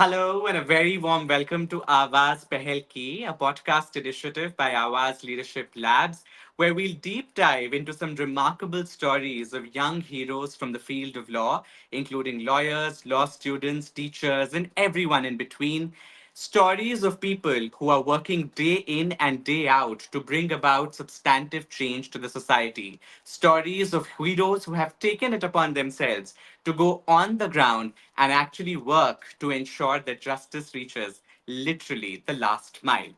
Hello and a very warm welcome to Awaaz Pahal, a podcast initiative by Awaaz Leadership Labs, where we'll deep dive into some remarkable stories of young heroes from the field of law, including lawyers, law students, teachers, and everyone in between. Stories of people who are working day in and day out to bring about substantive change to the society. Stories of heroes who have taken it upon themselves to go on the ground and actually work to ensure that justice reaches literally the last mile.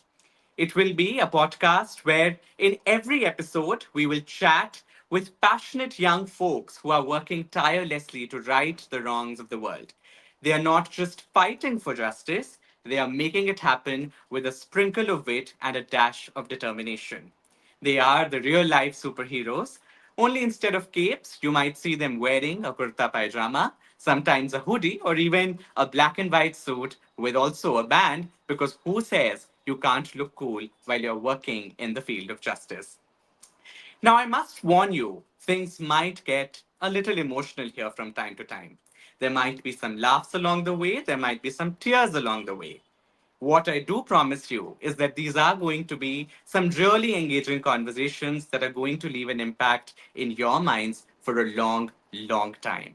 It will be a podcast where, in every episode, we will chat with passionate young folks who are working tirelessly to right the wrongs of the world. They are not just fighting for justice, they are making it happen with a sprinkle of wit and a dash of determination. They are the real life superheroes. Only instead of capes, you might see them wearing a kurta pajama, sometimes a hoodie, or even a black and white suit with also a band, because who says you can't look cool while you're working in the field of justice? Now, I must warn you, things might get a little emotional here from time to time. There might be some laughs along the way, there might be some tears along the way. What I do promise you is that these are going to be some really engaging conversations that are going to leave an impact in your minds for a long, long time.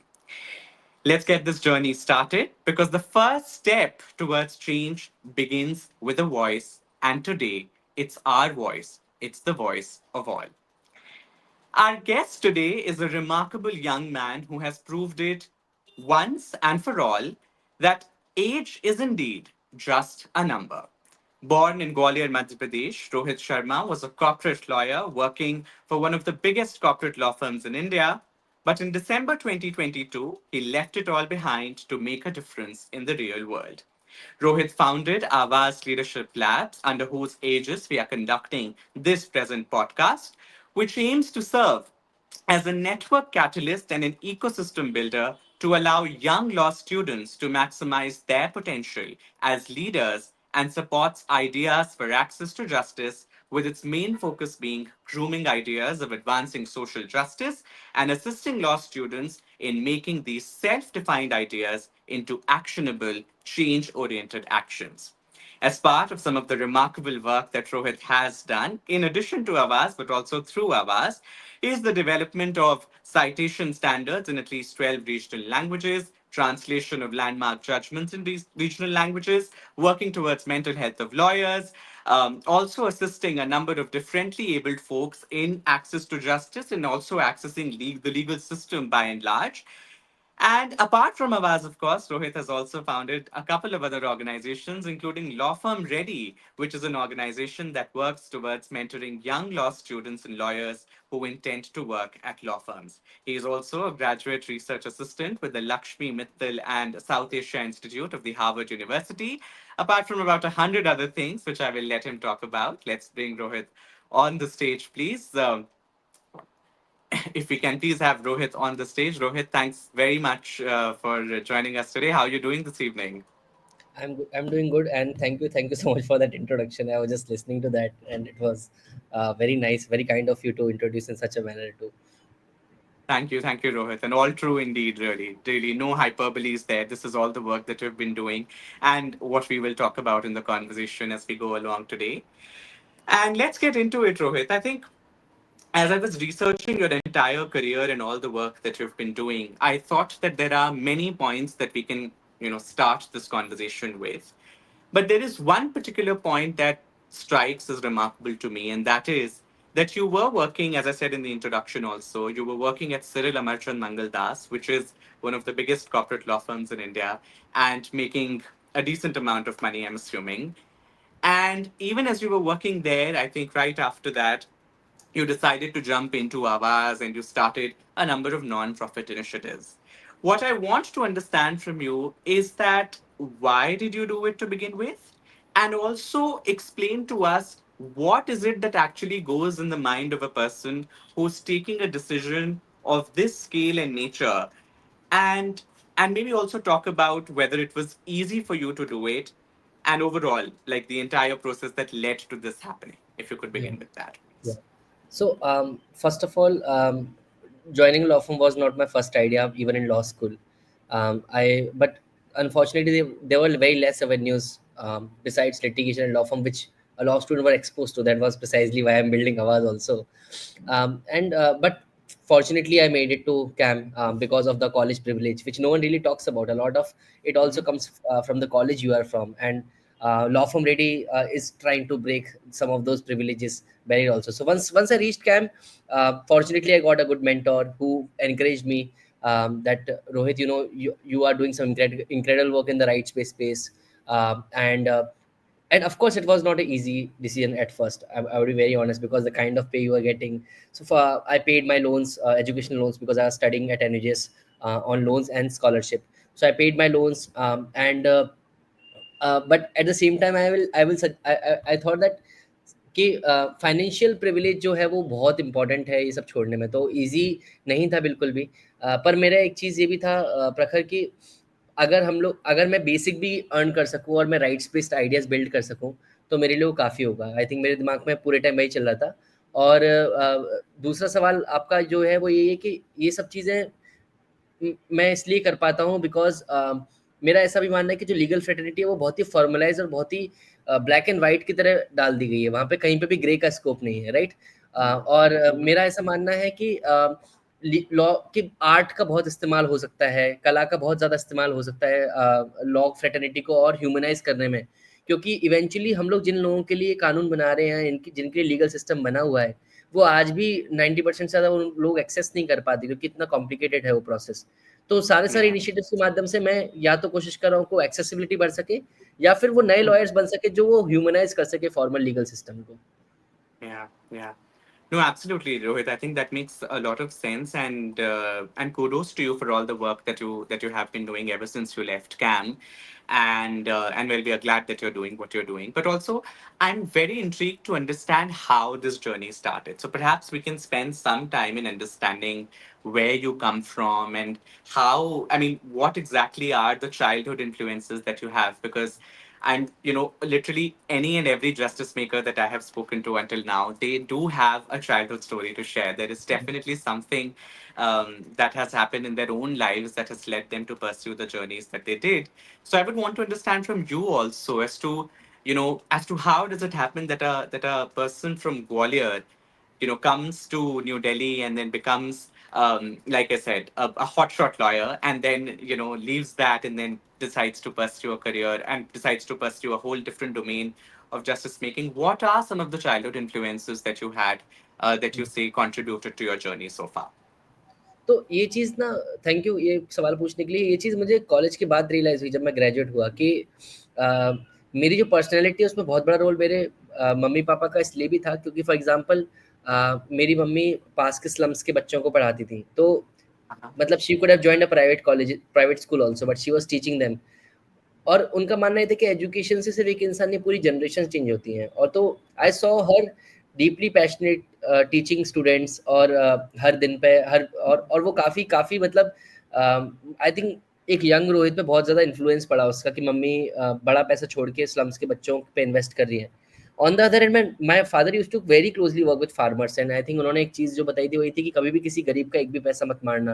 Let's get this journey started because the first step towards change begins with a voice, and today it's our voice, it's the voice of all. Our guest today is a remarkable young man who has proved it once and for all that age is indeed just a number. Born in Gwalior, Madhya Pradesh, Rohit Sharma was a corporate lawyer working for one of the biggest corporate law firms in India. But in December 2022, he left it all behind to make a difference in the real world. Rohit founded Awaaz Leadership Labs, under whose aegis we are conducting this present podcast, which aims to serve as a network catalyst and an ecosystem builder to allow young law students to maximize their potential as leaders and supports ideas for access to justice, with its main focus being grooming ideas of advancing social justice and assisting law students in making these self defined ideas into actionable, change oriented actions. As part of some of the remarkable work that Rohit has done, in addition to Awaaz, but also through Awaaz, is the development of citation standards in at least 12 regional languages, translation of landmark judgments in these regional languages, working towards mental health of lawyers, also assisting a number of differently abled folks in access to justice and also accessing the legal system by and large. And apart from Avaz, of course, Rohit has also founded a couple of other organizations, including Law Firm Ready, which is an organization that works towards mentoring young law students and lawyers who intend to work at law firms. He is also a graduate research assistant with the Lakshmi Mittal and South Asia Institute of the Harvard University, apart from about 100 other things, which I will let him talk about. Let's bring Rohit on the stage, please. If we can please have Rohit on the stage. Rohit, thanks very much for joining us today. How are you doing this evening? I'm doing good, and thank you so much for that introduction. I was just listening to that, and it was very nice, very kind of you to introduce in such a manner too. Thank you, Rohit. And all true indeed, really. Really, no hyperboles there. This is all the work that we've been doing and what we will talk about in the conversation as we go along today. And let's get into it, Rohit. I think as I was researching your entire career and all the work that you've been doing, I thought that there are many points that we can, start this conversation with. But there is one particular point that strikes as remarkable to me, and that is that you were working, as I said in the introduction also, you were working at Cyril Amarchand Mangal Das, which is one of the biggest corporate law firms in India, and making a decent amount of money, I'm assuming. And even as you were working there, I think right after that, you decided to jump into Awaaz and you started a number of non-profit initiatives. What I want to understand from you is that why did you do it to begin with? And also explain to us what is it that actually goes in the mind of a person who's taking a decision of this scale and nature, and and maybe also talk about whether it was easy for you to do it, and overall like the entire process that led to this happening, if you could Yeah, begin with that, yeah. please. So, first of all, joining law firm was not my first idea, even in law school. I but unfortunately there were very less avenues besides litigation and law firm which a law student were exposed to. That was precisely why I'm building Awaz also. And But fortunately I made it to CAM because of the college privilege, which no one really talks about. A lot of it also Hmm. comes from the college you are from, and law firm really is trying to break some of those privileges barrier also. So once I reached CAM, fortunately I got a good mentor who encouraged me, that Rohit, you are doing some incredible work in the right space. And of course it was not an easy decision at first. I would be very honest, because the kind of pay you are getting. So far I paid my loans, education loans, because I was studying at NUJS on loans and scholarship. So I paid my loans, and but at the same time I thought that कि financial privilege जो है वो बहुत important है ये सब छोड़ने में, तो इजी नहीं था बिल्कुल भी। पर मेरा एक चीज़ ये भी था प्रखर, कि अगर मैं बेसिक भी अर्न कर सकूँ और मैं राइट्स बेस्ड आइडियाज़ बिल्ड कर सकूँ, तो मेरे लिए वो काफ़ी होगा। आई थिंक मेरे दिमाग में पूरे टाइम वही चल रहा था। और दूसरा सवाल आपका जो है वो ये है कि ये सब चीज़ें मैं इसलिए कर पाता हूँ बिकॉज़ मेरा ऐसा भी मानना है कि जो लीगल फ्रेटर्निटी है वो बहुत ही फॉर्मलाइज़ और बहुत ही ब्लैक एंड व्हाइट की तरह डाल दी गई है। वहाँ पे कहीं पे भी ग्रे का स्कोप नहीं है, राइट? Yeah. और Hmm. मेरा ऐसा मानना है कि लॉ कि आर्ट का बहुत इस्तेमाल हो सकता है, कला का बहुत ज़्यादा इस्तेमाल हो सकता है लॉ फ्रेटर्निटी को और ह्यूमनाइज़ करने में। क्योंकि इवेंचुअली हम लोग जिन लोगों के लिए कानून बना रहे हैं, इनकी जिनके लिए लीगल सिस्टम बना हुआ है, वो आज भी 90% से ज़्यादा वो लोग एक्सेस नहीं कर पाते, क्योंकि इतना कॉम्प्लिकेटेड है वो प्रोसेस। तो सारे सारे Yeah. इनिशिएटिव्स के माध्यम से मैं या तो कोशिश कर रहा हूँ को एक्सेसिबिलिटी बढ़ सके, या फिर वो नए लॉयर्स बन सके जो वो ह्यूमनाइज कर सके फॉर्मल लीगल सिस्टम को। Yeah. Yeah. No, absolutely, Rohit. I think that makes a lot of sense, and kudos to you for all the work that you have been doing ever since you left CAM, and well, we are glad that you're doing what you're doing. But also, I'm very intrigued to understand how this journey started. So perhaps we can spend some time in understanding where you come from and how. I mean, what exactly are the childhood influences that you have? Because and literally any and every justice maker that I have spoken to until now, they do have a childhood story to share. There is definitely something that has happened in their own lives that has led them to pursue the journeys that they did. So I would want to understand from you also as to how does it happen that a person from Gwalior comes to New Delhi and then becomes, like I said, a hotshot lawyer, and then leaves that and then decides to pursue a career and decides to pursue a whole different domain of justice making. What are some of the childhood influences that you had that you say contributed to your journey so far? तो ये चीज़ ना, thank you ये सवाल पूछने के लिए। ये चीज़ मुझे कॉलेज के बाद रियलाइज़ हुई जब मैं ग्रेजुएट हुआ कि अ, मेरी जो पर्सनैलिटी है उसमें बहुत बड़ा रोल मेरे मम्मी-पापा का इसलिए भी था, क्योंकि फॉर एग्ज़ाम्पल मेरी मम्मी पास के स्लम्स के बच्चों को पढ़ाती थी। तो Uh-huh. मतलब she could have joined a private school also, but she was teaching them. और उनका मानना ये था कि एजुकेशन से सिर्फ एक इंसान नहीं, पूरी जनरेशन चेंज होती हैं। और तो I saw her deeply passionate teaching students, और हर दिन पे हर और वो काफ़ी काफ़ी मतलब आई थिंक एक यंग रोहित पे बहुत ज़्यादा इन्फ्लुएंस पड़ा उसका, कि मम्मी बड़ा पैसा छोड़ के स्लम्स के बच्चों पे इन्वेस्ट कर रही हैं। On the other hand, my father used to very closely work with farmers, and I think उन्होंने एक चीज़ जो बताई थी, वही थी कि कभी भी किसी गरीब का एक भी पैसा मत मारना।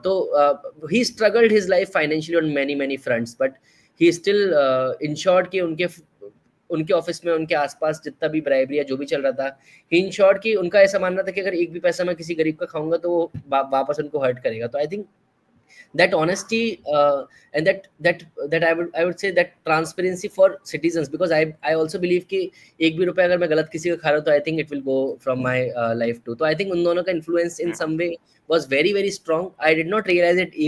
तो he struggled his life financially on many many fronts, but he still ensured कि उनके ऑफिस में उनके आसपास जितना भी ब्राइबरी या जो भी चल रहा था, ही इंश्योर्ड कि उनका ऐसा मानना था कि अगर एक भी पैसा मैं किसी गरीब का खाऊंगा तो वो वापस उनको हर्ट करेगा। तो I think that honesty, and that I would say that transparency for citizens, because I also believe कि एक भी रुपया अगर मैं गलत किसी का खा रहा हूँ तो I think it will go from my life too। तो I think उन दोनों का influence in Yeah. some way was very very strong। I did not realize it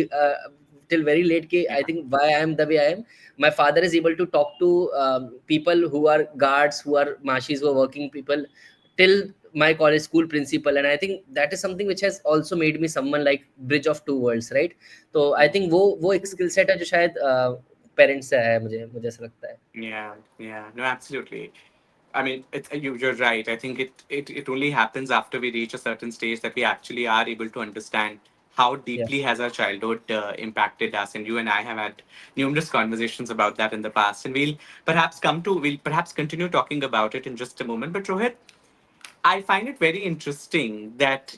till very late कि I Yeah. think why I am the way I am। My father is able to talk to people who are guards, who are mashis, who are working people, till my college school principal, and I think that is something which has also made me someone like bridge of two worlds, right? तो आई think वो एक skill set है जो शायद parents से आया है, मुझे ऐसा लगता है। Yeah, yeah, no, absolutely. I mean, you're right. I think it only happens after we reach a certain stage that we actually are able to understand how या deeply has our childhood impacted us. And you and I have had numerous conversations about that in the past. And we'll perhaps continue talking about it in just a moment. But Rohit, I find it very interesting that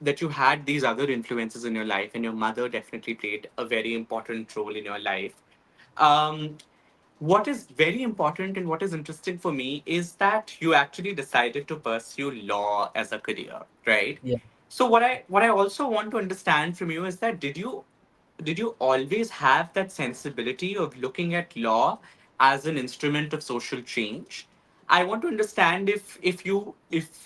that you had these other influences in your life, and your mother definitely played a very important role in your life. Um, what is very important and what is interesting for me is that you actually decided to pursue law as a career, right? Yeah. So what I also want to understand from you is that did you always have that sensibility of looking at law as an instrument of social change? I want to understand if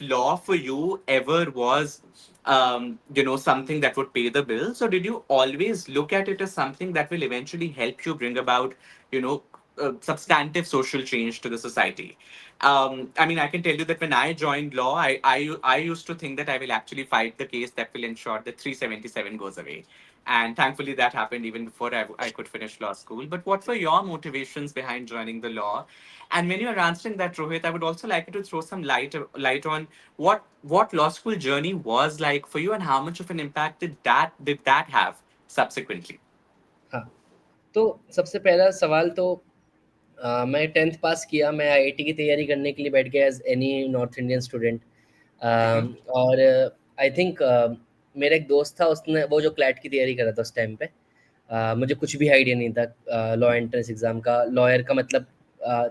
law for you ever was something that would pay the bills, or did you always look at it as something that will eventually help you bring about you know substantive social change to the society? I mean, I can tell you that when I joined law, I used to think that I will actually fight the case that will ensure that 377 goes away. And thankfully, that happened even before I could finish law school. But what were your motivations behind joining the law? And when you are answering that, Rohit, I would also like you to throw some light on what law school journey was like for you, and how much of an impact did that have subsequently. हाँ, तो सबसे पहला सवाल तो मैं 10th पास किया, मैं IIT की तैयारी करने के लिए बैठ गया as any north Indian student. Mm-hmm. और आई थिंक मेरा एक दोस्त था, उसने वो जो क्लैट की तैयारी कर रहा था उस टाइम पे। मुझे कुछ भी आइडिया नहीं था लॉ एंट्रेंस एग्ज़ाम का। लॉयर का मतलब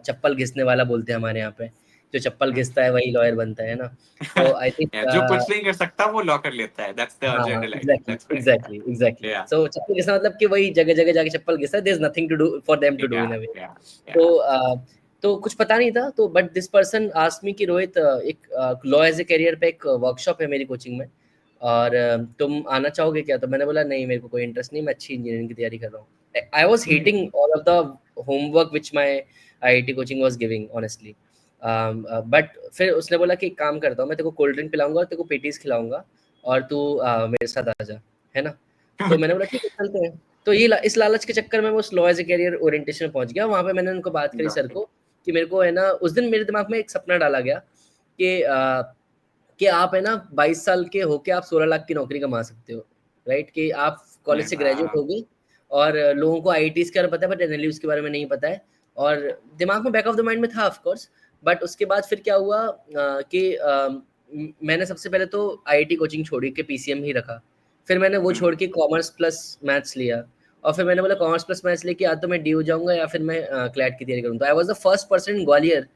चप्पल घिसने वाला बोलते हैं हमारे यहाँ पे, जो चप्पल घिसता है वही लॉयर बनता है ना? तो आई थिंक Yeah, जो कुछ नहीं कर सकता वो लॉ कर लेता है. That's the हाँ, general idea. Exactly, That's correct. Exactly, exactly. Yeah. So चप्पल घिसना मतलब कि वही जगह-जगह जाके चप्पल घिसा, there is nothing to do for them to do in Yeah. A way. Yeah. तो Yeah. तो कुछ पता नहीं था, तो but this person asked me कि रोहित, एक लॉ एज़ अ करियर पे एक वर्कशॉप है मेरी कोचिंग में, और तुम आना चाहोगे क्या? तो मैंने बोला नहीं, मेरे को कोई इंटरेस्ट नहीं, मैं अच्छी इंजीनियरिंग की तैयारी कर रहा हूँ। I was Mm. Hating all of the homework which my IIT coaching was giving honestly. But फिर उसने बोला कि एक काम करता हूँ, मैं तेरे को कोल्ड ड्रिंक पिलाऊँगा और तेरे को पेटीज़ खिलाऊँगा, और तू मेरे साथ आ जा, है ना? तो मैंने बोला ठीक है, चलते हैं। तो ये इस लालच के चक्कर में मैं उस law as a career orientation में पहुँच गया। वहाँ पे मैंने उनको बात करी सर Got it. को कि मेरे को है ना, उस दिन मेरे दिमाग में एक सपना डाला गया कि कि आप है ना 22 साल के होके आप 16 लाख की नौकरी कमा सकते हो, राइट? कि आप कॉलेज से ग्रेजुएट Yeah. हो गए और लोगों को आईआईटीज़ के बारे में पता है बट एनएलयूज़ के बारे में नहीं पता है, और दिमाग में बैक ऑफ द माइंड में था ऑफ कोर्स। बट उसके बाद फिर क्या हुआ कि मैंने सबसे पहले तो आईआईटी कोचिंग छोड़ी कि पीसीएम ही रखा। फिर मैंने वो छोड़ Mm. के कॉमर्स प्लस मैथ्स लिया, और फिर मैंने बोला कॉमर्स प्लस मैथ्स लेके या तो मैं डीयू जाऊँगा या फिर मैं क्लैट की तैयारी करूँ। तो I was the first person in Gwalior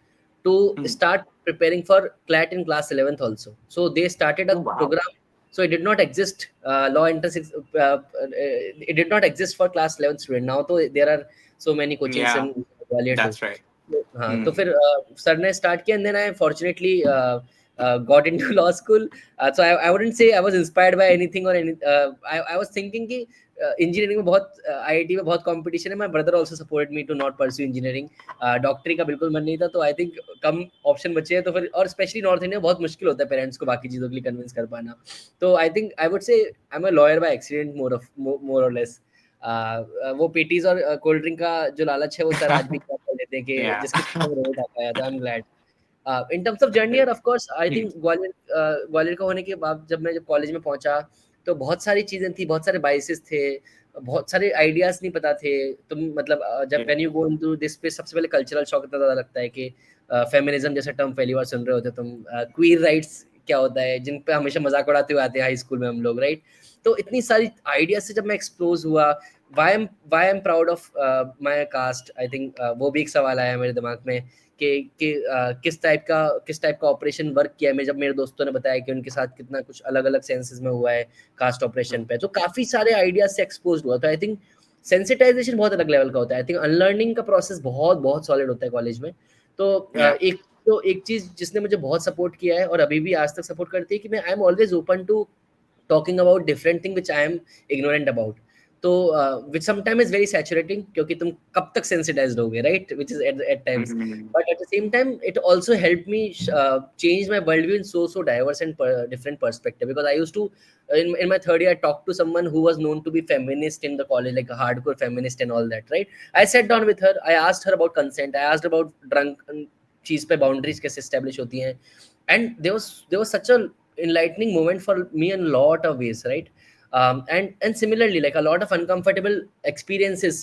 to Mm. start preparing for CLAT in class 11th also. So they started a Oh wow. program. So it did not exist. Law entrance. It did not exist for class 11th student. Now तो there are so many coachings Yeah, in Gwalior too. that's right. हाँ, तो Mm. फिर sir ने start किया, and then I fortunately got into law school. So I wouldn't say I was inspired by anything or any. I was thinking कि engineering में बहुत IIT में बहुत कंपटीशन है। My brother also supported me to not pursue engineering. डॉक्टरी का बिल्कुल मन नहीं था, तो आई थिंक कम ऑप्शन बचे हैं, तो फिर और स्पेशली नॉर्थ इंडिया बहुत मुश्किल होता है पेरेंट्स को बाकी चीज़ों के लिए कन्विंस कर पाना। तो आई think I would say I am a lawyer by accident, more और लेस। वो पेटीज और कोल्ड ड्रिंक का जो लालच है वो सर आज भी याद कर लेते हैं कि Yeah. जिसके चक्कर में रोहित आ पाया था। I am glad. In terms of journey, और of course I Mm. Think Gwalior का होने के बाद जब कॉलेज में पहुंचा, तो बहुत सारी चीज़ें थी, बहुत सारे बायसेस थे, बहुत सारे आइडियाज़ नहीं पता थे। तुम मतलब जब Yeah. When you go into this पे सबसे पहले कल्चरल शॉक इतना ज़्यादा लगता है कि फेमिनिज्म जैसा टर्म पहली बार सुन रहे होते हो तुम। क्वीर राइट्स क्या होता है, जिन पे हमेशा मजाक उड़ाते हुए आते हैं हाई स्कूल में हम लोग, राइट? तो इतनी सारी आइडियाज से जब मैं एक्सपोज हुआ, why am proud of my caste, I think वो भी एक सवाल आया मेरे दिमाग में कि किस टाइप का ऑपरेशन वर्क किया है। मैं जब मेरे दोस्तों ने बताया कि उनके साथ कितना कुछ अलग अलग सेंसेस में हुआ है कास्ट ऑपरेशन पे, तो काफ़ी सारे आइडियाज से एक्सपोज हुआ। तो आई थिंक सेंसिटाइजेशन बहुत अलग लेवल का होता है। आई थिंक अनलर्निंग का प्रोसेस बहुत बहुत सॉलिड होता है कॉलेज में। तो Yeah. एक चीज़ जिसने मुझे बहुत सपोर्ट किया है और अभी भी आज तक सपोर्ट करती है कि मैं I am always open to talking about different thing which I am ignorant about. तो which sometime is very saturating, क्योंकि तुम कब तक सेंसिटाइज्ड होगे, right? Which is at times, Mm. But at the same time it also help me change my worldview in so diverse and different perspective, because I used to in my third year I talked to someone who was known to be feminist in the college, like a hardcore feminist and all that, right? I sat down with her, I asked her about consent, I asked about drunk चीज पे boundaries कैसे establish होती हैं, and there was such a enlightening moment for me in a lot of ways, right? And similarly, like a lot of uncomfortable experiences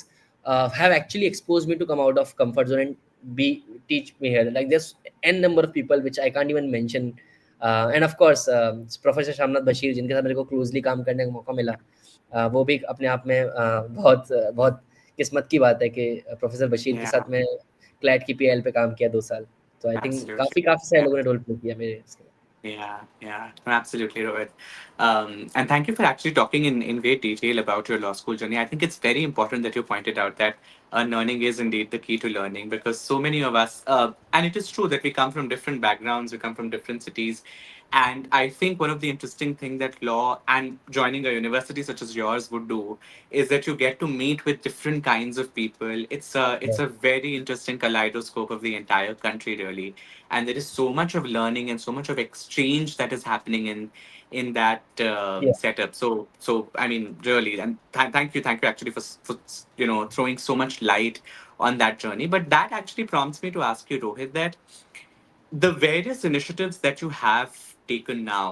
have actually exposed me to come out of comfort zone and be teach me here. Like there's n number of people which I can't even mention, and of course professor Shamnath Bashir, जिनके साथ मेरे को closely काम करने का मौका मिला, वो भी अपने आप में बहुत बहुत किस्मत की बात है कि प्रोफेसर बशीर के Yeah, साथ मैं क्लैट की पीएल पे काम किया 2 साल। तो आई थिंक absolutely. काफ़ी सारे Yeah. लोगों ने रोल प्ले किया मेरे इसके। Yeah, yeah, no, absolutely, Rohit. And thank you for actually talking in great detail about your law school journey. I think it's very important that you pointed out that learning is indeed the key to learning, because so many of us, and it is true that we come from different backgrounds, we come from different cities. And I think one of the interesting things that law and joining a university such as yours would do is that you get to meet with different kinds of people. It's Yeah, a very interesting kaleidoscope of the entire country, really, and there is so much of learning and so much of exchange that is happening in that yeah. setup. So I mean, really, and thank you actually for throwing so much light on that journey. But that actually prompts me to ask you, Rohit, that the various initiatives that you have taken now,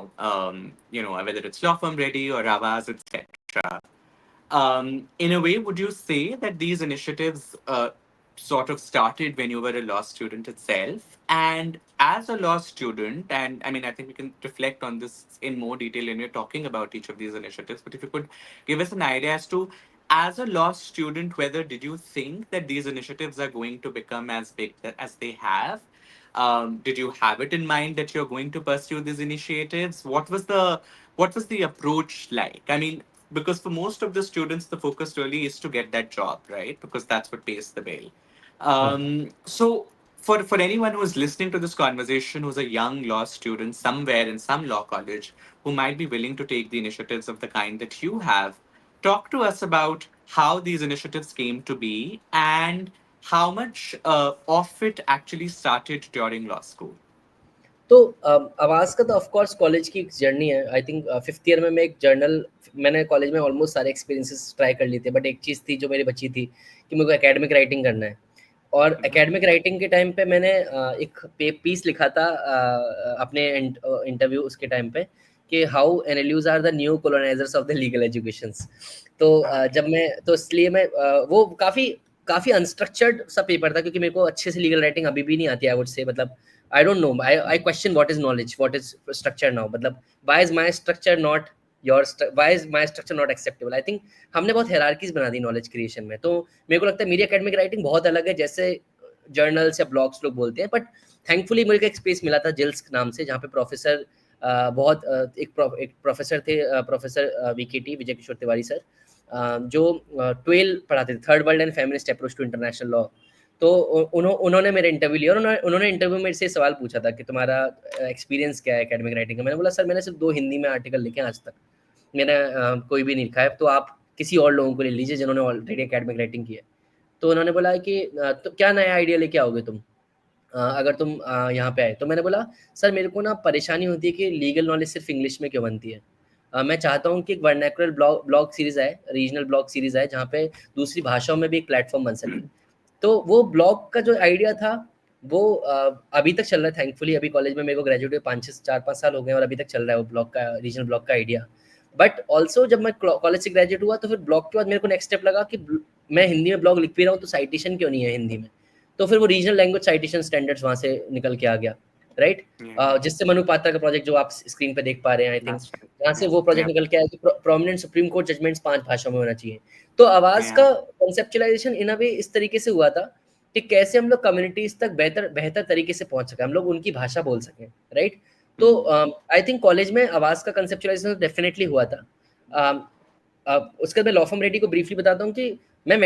whether it's Law Firm Ready or Awaaz, etc. In a way, would you say that these initiatives sort of started when you were a law student itself? And as a law student, and I mean, I think we can reflect on this in more detail when we're talking about each of these initiatives, but if you could give us an idea as to, as a law student, whether did you think that these initiatives are going to become as big as they have? Did you have it in mind that you're going to pursue these initiatives? What was the approach like? I mean, because for most of the students, the focus really is to get that job, right? Because that's what pays the bill. Hmm. So for anyone who is listening to this conversation, who's a young law student somewhere in some law college, who might be willing to take the initiatives of the kind that you have, talk to us about how these initiatives came to be and how much of it actually started during law school. तो आवाज़ का तो of course college की एक journey है। I think 5th year में मैं एक जर्नल, मैंने कॉलेज में ऑलमोस्ट सारे एक्सपीरियंसेस ट्राई कर लिए थे, बट एक चीज़ थी जो मेरी बची थी कि मेरे को एकेडमिक राइटिंग करना है। और Mhm. एकेडमिक राइटिंग के टाइम पे मैंने एक पीस लिखा था अपने इंटरव्यू उसके टाइम पे कि how NLUs are the new colonisers of the legal educations. तो Okay. जब मैं तो इसलिए मैं वो काफ़ी काफ़ी अनस्ट्रक्चर्ड सा पेपर था, क्योंकि मेरे को अच्छे से लीगल राइटिंग अभी भी नहीं आती, आई वुड से। मतलब I don't know, I question what is knowledge, what is structure now. मतलब why is my structure not your, why is my structure not acceptable. I think हमने बहुत हायरार्कीज बना दी knowledge creation में। तो मेरे को लगता है मेरी एकेडमिक राइटिंग बहुत अलग है, जैसे जर्नल्स या ब्लॉग्स लोग बोलते हैं। बट थैंकफुली मुझे एक स्पेस मिला था जिल्स नाम से, जहाँ पे प्रोफेसर एक प्रोफेसर थे, professor VKT Vijay Kishore Tiwari sir, जो 12 पढ़ाते थे, third world and feminist approach to international law. तो उन्होंने मेरा इंटरव्यू लिया और उन्होंने इंटरव्यू मेरे से सवाल पूछा था कि तुम्हारा एक्सपीरियंस क्या है एकेडमिक राइटिंग का। मैंने बोला सर मैंने सिर्फ 2 हिंदी में आर्टिकल लिखे हैं आज तक, मैंने कोई भी नहीं लिखा है, तो आप किसी और लोगों को ले लीजिए जिन्होंने ऑलरेडी एकेडमिक राइटिंग की है। तो उन्होंने बोला कि तो क्या नया आइडिया लेके आओगे तुम अगर तुम यहाँ पे आए। तो मैंने बोला सर मेरे को ना परेशानी होती है कि लीगल नॉलेज सिर्फ इंग्लिश में क्यों बनती है। मैं चाहता हूँ कि एक वर्नाकुलर ब्लॉग सीरीज़ आए, रीजनल ब्लॉग सीरीज़ आए, जहाँ पे दूसरी भाषाओं में भी एक प्लेटफॉर्म बन सके। तो वो ब्लॉग का जो आइडिया था वो अभी तक चल रहा है थैंकफुली। अभी कॉलेज में मेरे को ग्रेजुएट हुए 4-5 साल हो गए और अभी तक चल रहा है वो ब्लॉग का, रीजनल ब्लॉग का आइडिया। बट ऑल्सो जब मैं कॉलेज से ग्रेजुएट हुआ तो फिर ब्लॉग के बाद मेरे को नेक्स्ट स्टेप लगा कि मैं हिंदी में ब्लॉग लिख भी रहा हूँ तो साइटेशन क्यों नहीं है हिंदी में। तो फिर वो रीजनल लैंग्वेज साइटेशन स्टैंडर्ड्स वहाँ से निकल के आ गया, राइट। Yeah, जिससे मनु पात्रा का प्रोजेक्ट जो आप स्क्रीन पे देख पा रहे हैं, आई थिंक that's right. यहाँ से Yeah, वो प्रोजेक्ट yeah, निकल के आया कि प्रोमिनेंट सुप्रीम कोर्ट जजमेंट्स 5 भाषाओं में होना चाहिए। तो आवाज़ yeah. का कॉन्सेप्चुलाइजेशन इन अ वे इस तरीके से हुआ था कि कैसे हम लोग कम्युनिटीज़ तक बेहतर बेहतर तरीके से पहुँच सकें, हम लोग उनकी भाषा बोल सकें, राइट। तो Mm. आई थिंक कॉलेज में आवाज़ का कॉन्सेप्चुलाइजेशन डेफिनेटली हुआ था। अम, उसके बाद मैं लॉ फर्म रेडी को ब्रीफली बताता हूँ कि मैं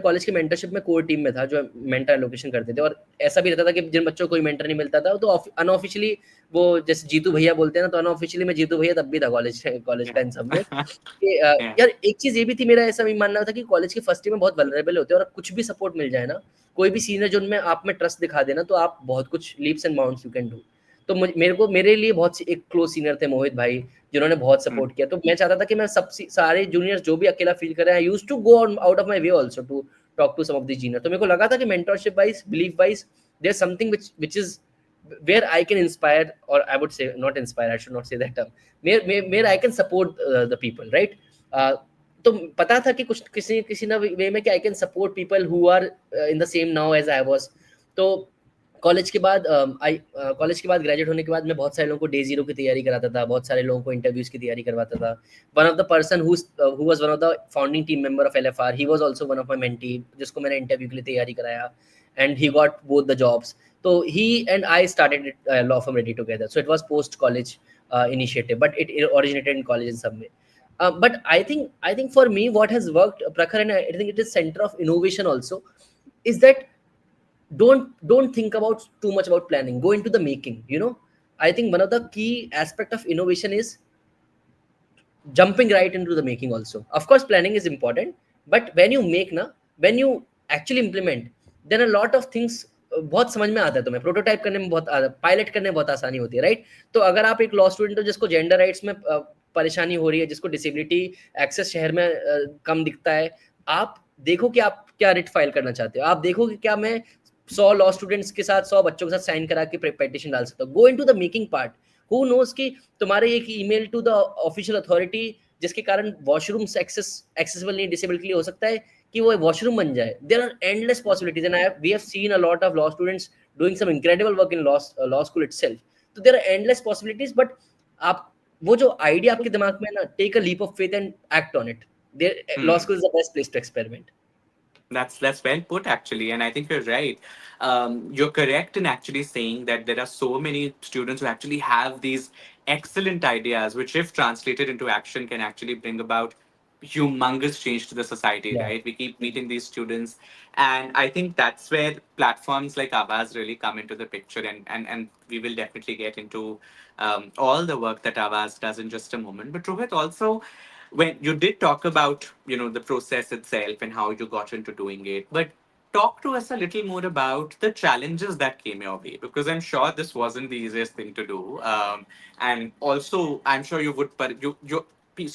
कॉलेज की मेंटरशिप में कोर टीम में था जो मेंटर एलोकेशन करते थे। और ऐसा भी रहता था कि जिन बच्चों को कोई मेंटर नहीं मिलता था तो अनऑफिशियली वो जैसे जीतू भैया बोलते हैं ना, तो अनऑफिशियली मैं जीतू भैया तब भी था कॉलेज कॉलेज का Yeah. इन सब में कि Yeah. यार एक चीज़ ये भी थी, मेरा ऐसा भी मानना था कि कॉलेज के फर्स्ट ईयर में बहुत वल्नरेबल होते हैं और कुछ भी सपोर्ट मिल जाए ना, कोई भी सीनियर जो उनमें आप में ट्रस्ट दिखा देना, तो आप बहुत कुछ leaps and mounts you can do. तो मेरे लिए बहुत एक क्लोज सीनियर थे मोहित भाई, जिन्होंने बहुत Mm. सपोर्ट किया। तो मैं चाहता था कि मैं सब सारे जूनियर्स जो भी अकेला फील कर रहे हैं, I used to go out of my way also to talk to some of the junior. तो मेरे को लगा था कि mentorship wise, belief wise, there something which is where I can inspire, or I would say not inspire, I should not say that term, where I can support the people, right? uh, तो पता था कि कुछ किसी ना way में कि I can support people who are in the same now as I was. तो कॉलेज के बाद ग्रेजुएट होने के बाद मैं बहुत सारे लोगों को डे ज़ीरो की तैयारी कराता था, बहुत सारे लोगों को इंटरव्यूज़ की तैयारी करवाता था। One of the person who was one of the founding team member of LFR, he was also one of my mentee, जिसको मैंने इंटरव्यू के लिए तैयारी कराया, and he got both the jobs. तो he and I started Law Firm Ready together, so it was post college initiative, but it originated in college in some way. But I think for me, what has worked, Prakhar, and I think it is center of innovation also, is that don't think about too much about planning. Go into the making. I think one of the key aspect of innovation is jumping right into the making also. Of course, planning is important, but when you make na, when you actually implement, then a lot of things बहुत समझ में आता है तुम्हें, prototype करने में बहुत pilot करने में बहुत आसानी होती है, राइट? तो अगर आप एक लॉ स्टूडेंट हो जिसको जेंडर राइट्स में परेशानी हो रही है, जिसको डिसेबिलिटी एक्सेस शहर में कम दिखता है, आप देखो कि आप क्या रिट फाइल करना चाहते हो, आप देखो कि क्या मैं 100 लॉ स्टूडेंट्स के साथ 100 बच्चों के साथ साइन करा के पेटिशन डाल सकता हूँ। Go in to the making part. Who knows कि तुम्हारे एक email to the official authority जिसके कारण वॉशरूम एक्सेसिबल नहीं, डिसेबल के लिए हो सकता है कि वो वॉशरूम बन जाए। There are endless possibilities, and we have seen a lot of law students doing some incredible work in law school itself. तो there are endless possibilities, but आप वो जो आइडिया आपके दिमाग में है ना, take a leap of faith and act on it. There law Hmm. School is the best place to experiment. That's well put, actually, and I think you're right. You're correct in actually saying that there are so many students who actually have these excellent ideas, which, if translated into action, can actually bring about humongous change to the society. Yeah, Right? We keep meeting these students, and I think that's where platforms like Avaz really come into the picture, and we will definitely get into all the work that Avaz does in just a moment. But Rohit, also, when you did talk about the process itself and how you got into doing it, but talk to us a little more about the challenges that came your way, because I'm sure this wasn't the easiest thing to do, and also I'm sure you would, but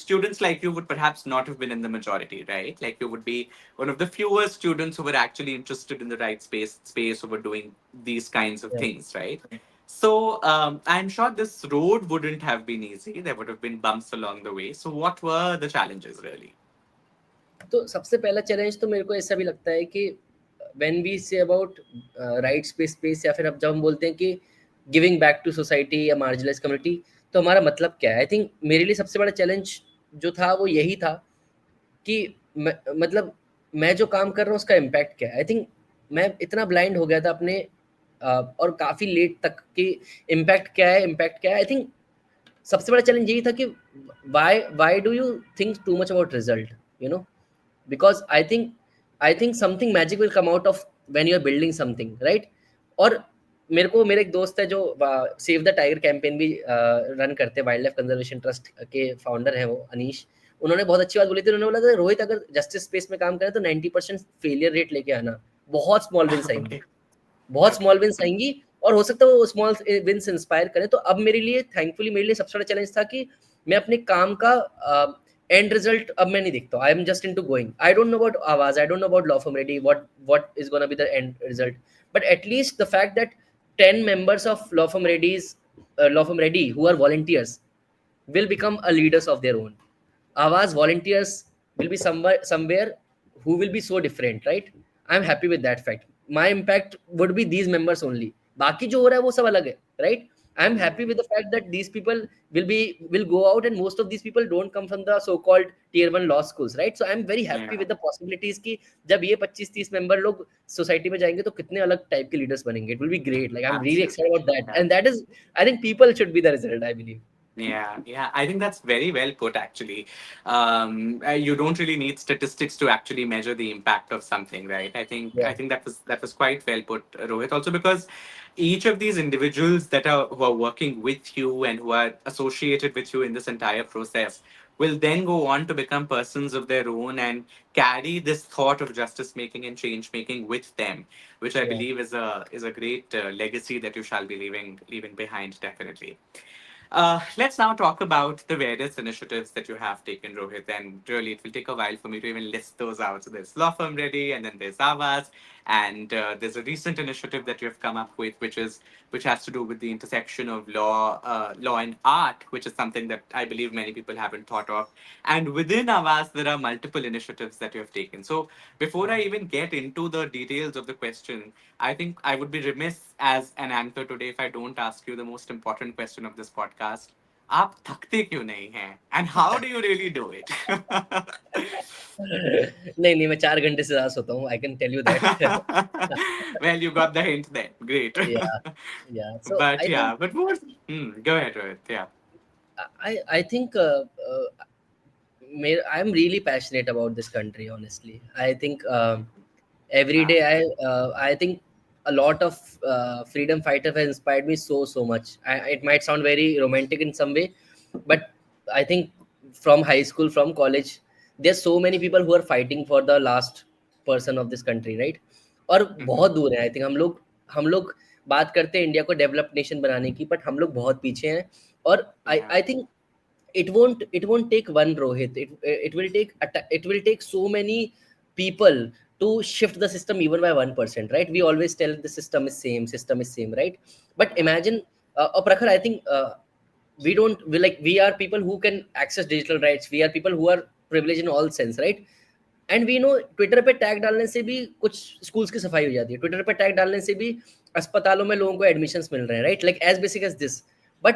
students like you would perhaps not have been in the majority, right? Like, you would be one of the fewer students who were actually interested in the right space who were doing these kinds of yeah. things, right? So I'm sure this road wouldn't have been easy. There would have been bumps along the way. So what were the challenges really? तो सबसे पहला challenge तो मेरे को ऐसा भी लगता है कि when we say about right space space, या फिर अब जब हम बोलते हैं कि गिविंग बैक टू सोसाइटी या मार्जिनलाइज कम्युनिटी, तो हमारा मतलब क्या है? आई थिंक मेरे लिए सबसे बड़ा चैलेंज जो था वो यही था कि मतलब मैं जो काम कर रहा हूँ उसका इम्पैक्ट क्या है? आई थिंक मैं इतना ब्लाइंड हो गया था अपने और काफ़ी लेट तक कि इम्पैक्ट क्या है, इम्पैक्ट क्या है? आई थिंक सबसे बड़ा चैलेंज यही था कि why do you think too much about result, you know? because I think something magic will come out of when you are building something, right? और मेरे एक दोस्त है जो सेव द टाइगर कैंपेन भी रन करते हैं, वाइल्ड लाइफ कंजर्वेशन ट्रस्ट के फाउंडर हैं वो, अनीश। उन्होंने बहुत अच्छी बात बोली थी। उन्होंने बोला था, रोहित, अगर जस्टिस स्पेस में काम करें तो 90% फेलियर रेट लेके आना, बहुत स्मॉल विंस आएंगी, Okay. बहुत Okay. स्मॉल विन्स आएँगी, और हो सकता है वो स्मॉल विन्स इंस्पायर करें। तो अब मेरे लिए, थैंकफुली, मेरे लिए सबसे बड़ा चैलेंज था कि मैं अपने काम का एंड रिजल्ट अब मैं नहीं देखता हूँ। I am just into going. I don't know about Awaaz, I don't know about Law Firm Ready, what is gonna be the end result, but at least the fact that 10 members of Law Firm Ready who are volunteers will become a leaders of their own. Awaaz volunteers will be somewhere who will be so different, right? I'm happy with that fact. My impact would be these members only. बाकी जो हो रहा है वो सब अलग है, right? I'm happy with the fact that these people will go out, and most of these people don't come from the so-called tier 1 law schools, right? So I'm very happy Yeah. with the possibilities कि जब ये 25-30 member लोग society में जाएंगे तो कितने अलग type के लीडर्स बनेंगे. It will be great. Like, I'm really Absolutely. excited about that, Yeah. and that is, I think, people should be the result, I believe. Yeah, yeah, I think that's very well put, actually. You don't really need statistics to actually measure the impact of something, right? I Yeah, think that was quite well put, Rohit. Also, because each of these individuals that are who are working with you and who are associated with you in this entire process will then go on to become persons of their own and carry this thought of justice making and change making with them, which I yeah. believe is a great legacy that you shall be leaving behind, definitely. Let's now talk about the various initiatives that you have taken, Rohit. And really, it will take a while for me to even list those out. So there's Law Firm Ready, and then there's Avas, and there's a recent initiative that you have come up with, which has to do with the intersection of law and art, which is something that I believe many people haven't thought of. And within Avas, there are multiple initiatives that you have taken. So before I even get into the details of the question, I think I would be remiss as an anchor today if I don't ask you the most important question of this podcast. आप थकते क्यों नहीं हैं? And how do you really do it? नहीं, नहीं, मैं 4 घंटे से ज़्यादा सोता हूँ, I can tell you that. Well, you got the hint then. Great. Yeah, yeah. So But I think yeah, but more. Go ahead, Rohit. Yeah. I think I'm really passionate about this country. Honestly, I think every Ah, day I think a lot of freedom fighters have inspired me so much. It might sound very romantic in some way, but I think from high school, from college, there's so many people who are fighting for the last person of this country, right? और mm-hmm. बहुत दूर है. I think हम लोग बात करते हैं India को डेवलप्ड नेशन बनाने की, बट हम लोग बहुत पीछे हैं. और आई Yeah. I think it won't take one Rohit. It will take so many people to shift the system even by 1%, right? We always tell the system is same, right? But Yeah. imagine, Prakhar, I think we are people who can access digital rights. We are people who are privileged in all sense, right? And we know Twitter पे tag डालने से भी कुछ schools की सफाई हो जाती है, ट्विटर पे टैग डालने से भी अस्पतालों में लोगों को एडमिशंस मिल रहे हैं, right? Like as basic as this. But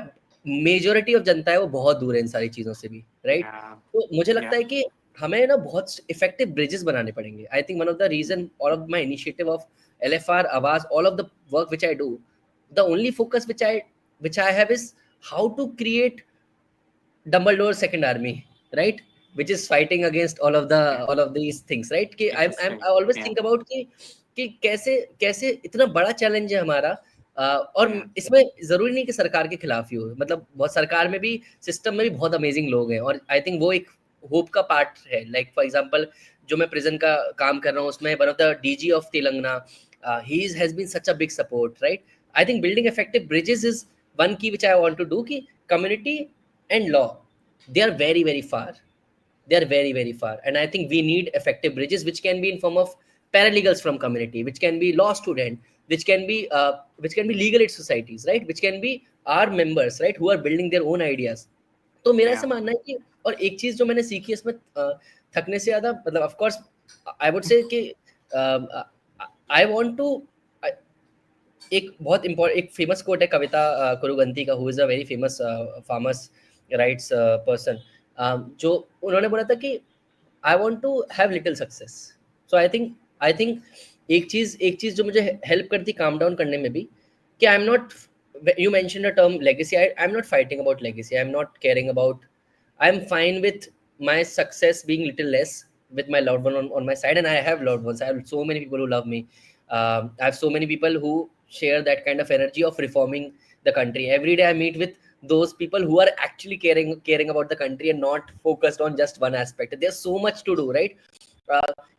majority of जनता है वो बहुत दूर है इन सारी चीज़ों से भी, राइट? Yeah. तो मुझे Yeah. लगता है कि हमें ना बहुत इफेक्टिव ब्रिजेस बनाने पड़ेंगे. I think one of the reason all of my initiative of LFR, Awaaz, all of the work which I do, the only focus which I have is how to create Dumbledore's second army, right? Which is fighting against Yeah. all of these things, right? कि I Interesting. always Yeah. think about कि कैसे कैसे इतना बड़ा challenge है हमारा. और Yeah. इसमें जरूरी नहीं कि सरकार के खिलाफ ही हो, मतलब बहुत सरकार में भी, सिस्टम में भी बहुत अमेजिंग लोग हैं, और आई थिंक वो एक होप का पार्ट है. लाइक फॉर एग्जांपल, जो मैं प्रिजन का काम कर रहा हूँ उसमें one of the DG of Telangana, he has been such a big support, right? I think building effective bridges is one key which I want to do. कि community and law, they are very far. They are very far, and I think we need effective bridges which can be in form of paralegals from community, which can be law student, which can be legal aid societies, right? Which can be our members, right, who are building their own ideas. तो मेरा Yeah. ऐसा मानना है कि, और एक चीज जो मैंने सीखी है इसमें, थकने से ज्यादा, मतलब ऑफ कोर्स आई वुड से कि आई वांट टू, एक बहुत इम्पोर्टेंट, एक फेमस कोट है कविता कुरुगंती का, who is a very famous farmers rights person, जो उन्होंने बोला था कि I want to have little success. So I think एक चीज जो मुझे हेल्प करती काम डाउन करने में भी, कि I am not, you mention the term legacy, I am not fighting about legacy, I am not caring about, I am fine with my success being little less with my loved one on my side, and I have loved ones. I have so many people who love me. I have so many people who share that kind of energy of reforming the country. Every day I meet with those people who are actually caring about the country and not focused on just one aspect. There's so much to do, right?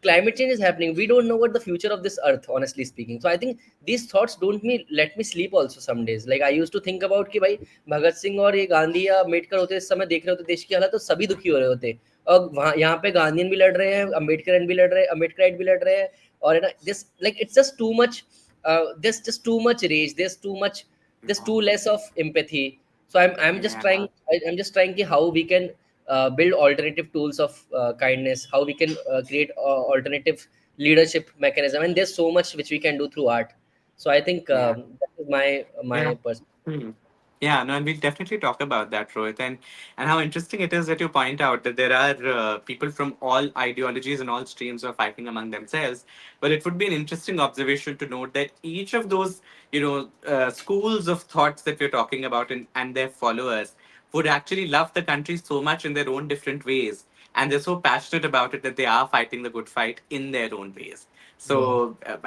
Climate change is happening. We don't know what the future of this earth, honestly speaking. So I think these thoughts don't me let me sleep also some days. Like I used to think about कि भाई भगत सिंह और ये गांधी या अम्बेडकर होते इस समय देख रहे होते देश की हालत, तो सभी दुखी हो रहे होते. और वहाँ यहाँ पे गांधीयन भी लड़ रहे हैं, अम्बेडकर भी लड़ रहे हैं, अम्बेडकराइट भी लड़ रहे हैं, और है ना, this like it's just too much, there's just too much rage, there's too less of empathy. So I'm just Yeah. I'm just trying ki how we can build alternative tools of kindness, how we can create alternative leadership mechanism, and there's so much which we can do through art. So I think Yeah. that is my Yeah. person. Hmm. Yeah, no, and we'll definitely talk about that, Rohit, and how interesting it is that you point out that there are people from all ideologies and all streams are fighting among themselves. But it would be an interesting observation to note that each of those, schools of thoughts that we're talking about and their followers would actually love the country so much in their own different ways, and they're so passionate about it that they are fighting the good fight in their own ways. Yeah. So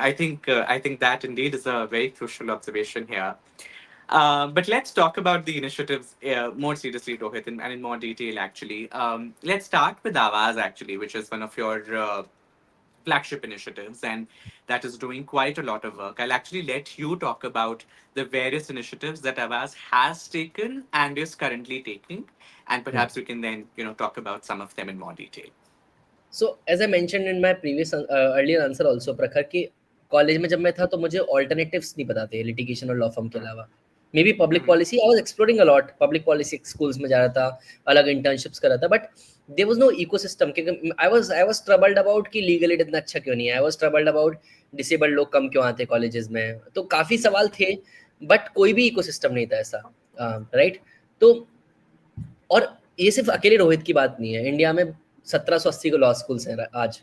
I think that indeed is a very crucial observation here. But let's talk about the initiatives more seriously, Rohit, and in more detail, actually. Let's start with Awaaz, actually, which is one of your flagship initiatives, and that is doing quite a lot of work. I'll actually let you talk about the various initiatives that Avaz has taken and is currently taking, and Hmm. perhaps we can then talk about some of them in more detail. So as I mentioned in my previous earlier answer also, प्रखर कि college में जब मैं था तो मुझे alternatives नहीं पता थे लिटिगेशन और लॉ फर्म के अलावा. May be public Mm-hmm. Policy I was exploring a lot, public policy schools में जा रहा था, अलग इंटर्नशिप्स कर रहा था, but there was no ecosystem. क्योंकि आई वाज ट्रबल्ड अबाउट कि लीगल एड इतना अच्छा क्यों नहीं है, I was troubled about disabled लोग कम क्यों आते कॉलेजेस में, तो काफ़ी सवाल थे, बट कोई भी इकोसिस्टम नहीं था ऐसा, राइट. तो और ये सिर्फ अकेले रोहित की बात नहीं है, इंडिया में 1780 के लॉ स्कूल्स हैं आज,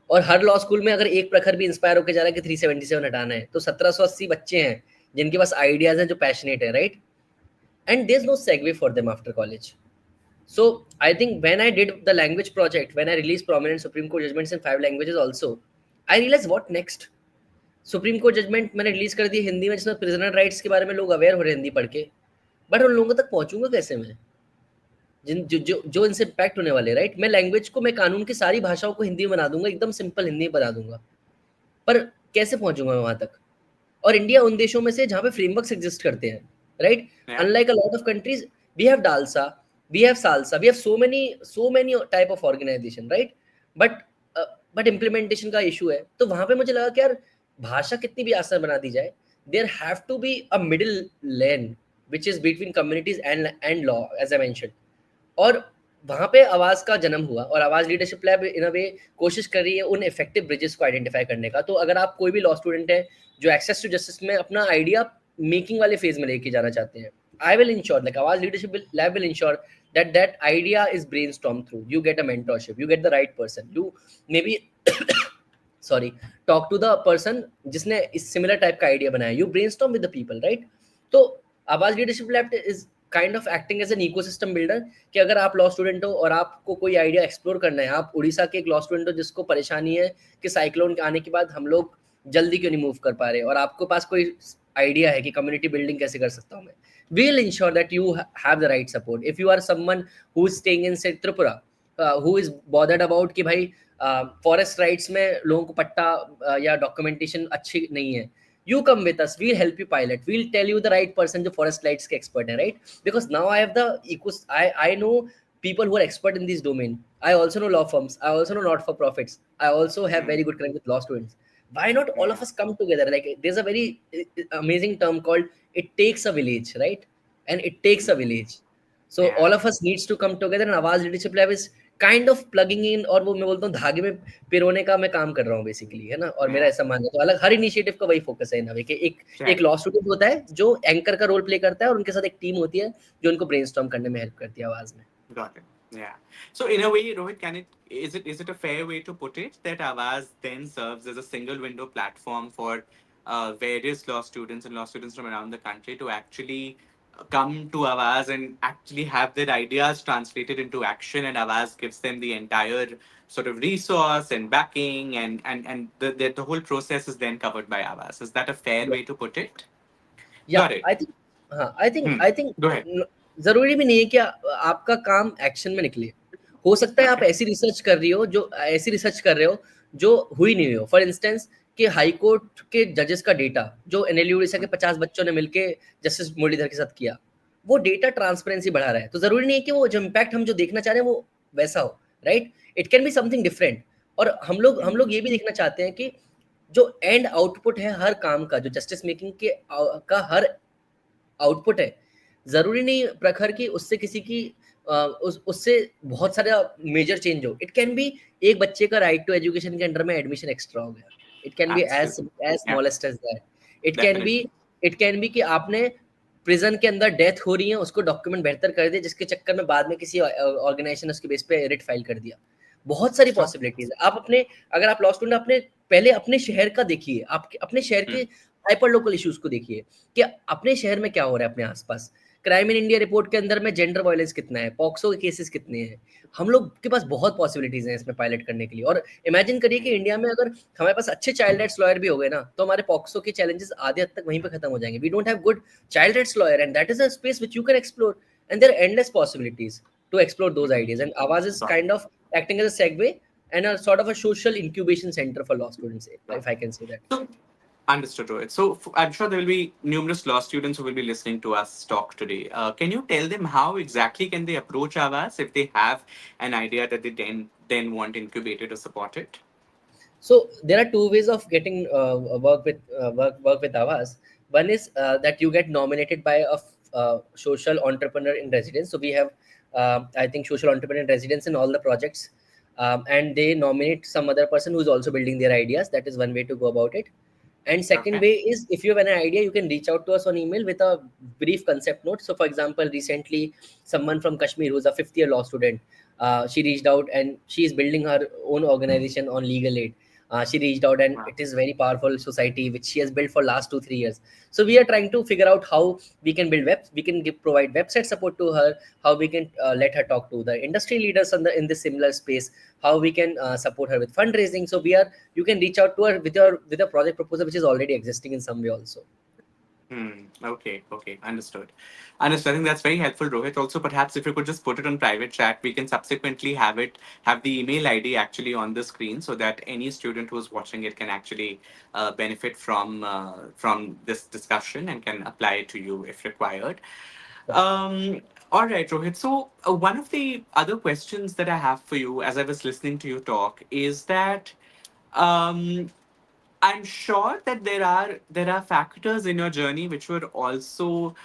और हर लॉ स्कूल में अगर एक प्रखर भी इंस्पायर होकर जा रहा है कि 377 हटाना है, तो 1780 बच्चे हैं जिनके पास आइडियाज हैं, जो पैशनेट है, right. And there is no segue for them after college. So I think when I did the language project, when I released prominent Supreme Court judgments in 5 languages also, I realized what next. Supreme Court judgment मैंने release कर दी हिंदी में, जिसमें prisoner rights के बारे में लोग aware हो रहे हैं हिंदी पढ़ के, बट उन लोगों तक पहुंचूंगा कैसे मैं, जिन जो जो जो इनसे इम्पैक्ट होने वाले, राइट. मैं लैंग्वेज को, मैं कानून की सारी भाषाओं को हिंदी में बना दूंगा, एकदम सिंपल हिंदी में बना दूंगा, पर कैसे पहुंचूंगा मैं वहां तक. और इंडिया उन देशों में से जहाँ पे फ्रेमवर्क्स एग्जिस्ट करते हैं, right. Yeah. Unlike a lot of countries, we have DALSA, we have SALSA, we have so many type of organization, right. But but implementation का इशू है. तो वहां पे मुझे लगा कि यार भाषा कितनी भी आसान बना दी जाए, there have to be a middle lane which is between communities and law, as I mention. और वहाँ पे आवाज़ का जन्म हुआ, और आवाज़ लीडरशिप लैब इन अ वे कोशिश कर रही है उन इफेक्टिव ब्रिजेस को आइडेंटिफाई करने का. तो अगर आप कोई भी लॉ स्टूडेंट है जो एक्सेस टू जस्टिस में अपना आइडिया मेकिंग वाले फेज में लेके जाना चाहते हैं, आई विल इंश्योर, लाइक आवाज़ leadership lab will ensure that idea is brainstormed through, you get a mentorship, you get the right person, you maybe sorry talk to the person जिसने इस similar type का idea बनाया, you brainstorm with the people, right. तो Awaaz leadership lab is kind of acting as an ecosystem builder, कि अगर आप law student हो और आपको कोई आइडिया एक्सप्लोर करना है, आप उड़ीसा के एक लॉ स्टूडेंट हो जिसको परेशानी है कि साइक्लोन के आने के बाद हम लोग जल्दी क्यों नहीं मूव कर पा रहे, और आपके पास कोई आइडिया है कि कम्युनिटी बिल्डिंग कैसे कर सकता हूँ मैं, we will ensure that you have the right support. If you are someone who is staying in say Tripura, who is bothered about कि भाई फॉरेस्ट राइट्स में लोगों को पट्टा या डॉक्यूमेंटेशन अच्छी नहीं है, you come with us, we'll help you pilot, we'll tell you the right person जो forest rights के expert है, right. Because now I have the I know people who are expert in this domain. I also know law firms, I also know not for profits, I also have Mm. very good connect with law students. Why not all Yeah. of us come together? Like there's a very amazing term called it takes a village, right. And it takes a Mm. village. So Yeah. all of us needs to come together, and Awaaz Leadership Lab is kind of plugging इन, और वो मैं बोलता हूँ धागे में पिरोने का मैं काम कर रहा हूँ बेसिकली, है ना. और मेरा Yeah. ऐसा मानना है, तो अलग हर इनिशिएटिव का वही फोकस है इन अ वे कि एक Right. लॉ स्टूडेंट होता है जो एंकर का रोल प्ले करता है, और उनके साथ एक टीम होती है जो उनको ब्रेनस्टॉर्म करने में हेल्प करती है आवाज में. Got it. Yeah. So in a way, Rohit, can it is it a fair way to put it that Avaz then serves as a single window platform for various law students and law students from around the country to actually come to Avaz and actually have their ideas translated into action, and Avaz gives them the entire sort of resource and backing, and the whole process is then covered by Avaz. Is that a fair way to put it? या Got it. I think, हाँ Hmm. I think Go ahead. जरूरी भी नहीं है कि आपका काम action में निकले. हो सकता है आप Okay. ऐसी रिसर्च कर रहे हो जो हुई नहीं हो. फॉर इंस्टेंस कि हाई कोर्ट के जजेस का डेटा जो एनएलयू उड़ीसा के 50 बच्चों ने मिलके जस्टिस मुरलीधर के साथ किया, वो डेटा ट्रांसपेरेंसी बढ़ा रहा है. तो जरूरी नहीं है कि वो जो इम्पैक्ट हम जो देखना चाह रहे हैं वो वैसा हो, right. It can be something different. और हम लोग ये भी देखना चाहते हैं कि जो एंड आउटपुट है हर काम का, जो जस्टिस मेकिंग के का हर आउटपुट है, जरूरी नहीं प्रखर की उससे किसी की उससे बहुत सारा मेजर चेंज हो. इट कैन बी एक बच्चे का राइट टू एजुकेशन के अंडर में एडमिशन एक्स्ट्रा हो गया. It can be as Absolutely. As Yeah. Smallest as that. It can be Definitely. It can be कि आपने प्रिजन के अंदर डेथ हो रही है, उसको डॉक्यूमेंट बेहतर कर दिया, जिसके चक्कर में बाद में किसी ऑर्गेनाइजेशन उसके बेस पे रिट फाइल कर दिया. बहुत सारी Sure. पॉसिबिलिटीज है. आप अपने, अगर आप लॉ स्टूडेंट अपने पहले अपने शहर का देखिए, आप अपने शहर के Hmm. हाइपर लोकल इश्यूज को देखिए कि अपने शहर में क्या हो रहा है अपने आसपास. क्राइम इन इंडिया रिपोर्ट के अंदर में जेंडर वायलेंस कितना है, पॉक्सो के केसेस कितने हैं. हम लोग के पास बहुत पॉसिबिलिटीज हैं इसमें पायलट करने के लिए. और इमेजिन करिए कि इंडिया में अगर हमारे पास अच्छे चाइल्ड राइट्स लॉयर भी हो गए ना, तो हमारे पॉक्सो के चैलेंजेस आधे हद तक वहीं पे खत्म हो जाएंगे. We don't have good child rights lawyer, and that is a space which you can explore, and there are endless possibilities to explore those ideas. And Awaaz is Got it. Kind of acting as a segue and a sort of a social incubation center for law students, if I can say that. So, understood, Rohit. So, I'm sure there will be numerous law students who will be listening to us talk today. Can you tell them how exactly can they approach Awas if they have an idea that they then want incubated or support it? So there are two ways of getting work with Awas. One is that you get nominated by social entrepreneur in residence. So we have, I think, social entrepreneur in residence in all the projects, and they nominate some other person who's also building their ideas. That is one way to go about it. And second Okay. way is, if you have an idea, you can reach out to us on email with a brief concept note. So for example, recently someone from Kashmir who's a fifth year law student, she reached out and she is building her own organization on legal aid. She reached out and Wow. it is very powerful society which she has built for last 2 3 years. So we are trying to figure out how we can build web, we can provide website support to her, how we can let her talk to the industry leaders in this similar space, how we can support her with fundraising. So we are, you can reach out to her with your with a project proposal which is already existing in some way also. Okay, okay, understood. Understood. I think that's very helpful, Rohit. Also, perhaps if you could just put it on private chat, we can subsequently have the email ID actually on the screen so that any student who's watching it can actually benefit from this discussion and can apply it to you if required. Um, all right, Rohit. So, one of the other questions that I have for you as I was listening to you talk is that um, I'm sure that there are factors in your journey which were also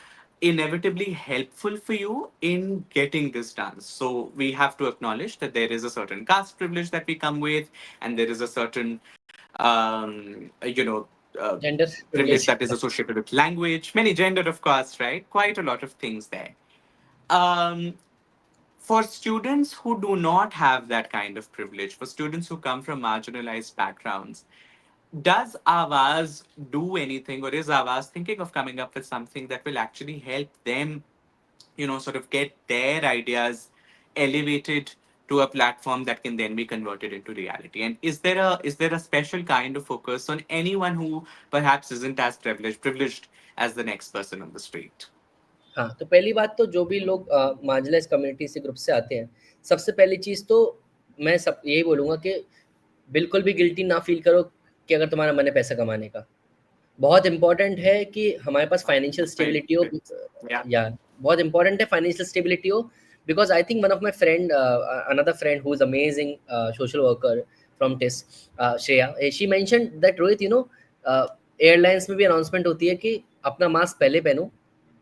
inevitably helpful for you in getting this done. So we have to acknowledge that there is a certain caste privilege that we come with, and there is a certain Gender privilege privilege. that is associated with language, many gender, of course, right? Quite a lot of things there. Um, for students who do not have that kind of privilege, for students who come from marginalized backgrounds, does Avaz do anything, or is Avaz thinking of coming up with something that will actually help them, sort of get their ideas elevated to a platform that can then be converted into reality? And is there a special kind of focus on anyone who perhaps isn't as privileged as the next person on the street? हाँ, तो पहली बात तो जो भी लोग marginalise community से group से आते हैं, सबसे पहली चीज़ तो मैं सब यही बोलूँगा कि बिल्कुल भी गिल्टी ना फ़ील करो कि अगर तुम्हारा मन है पैसा कमाने का। बहुत इम्पोर्टेंट है कि हमारे पास फाइनेंशियल That's very स्टेबिलिटी हो, good. Yeah. या बहुत इम्पोर्टेंट है फाइनेंशियल स्टेबिलिटी हो, because I think one of my friend, another friend who is amazing social worker from TISS, Shreya, she mentioned that Rohit, airlines में भी अनाउंसमेंट होती है कि अपना मास्क पहले पहनो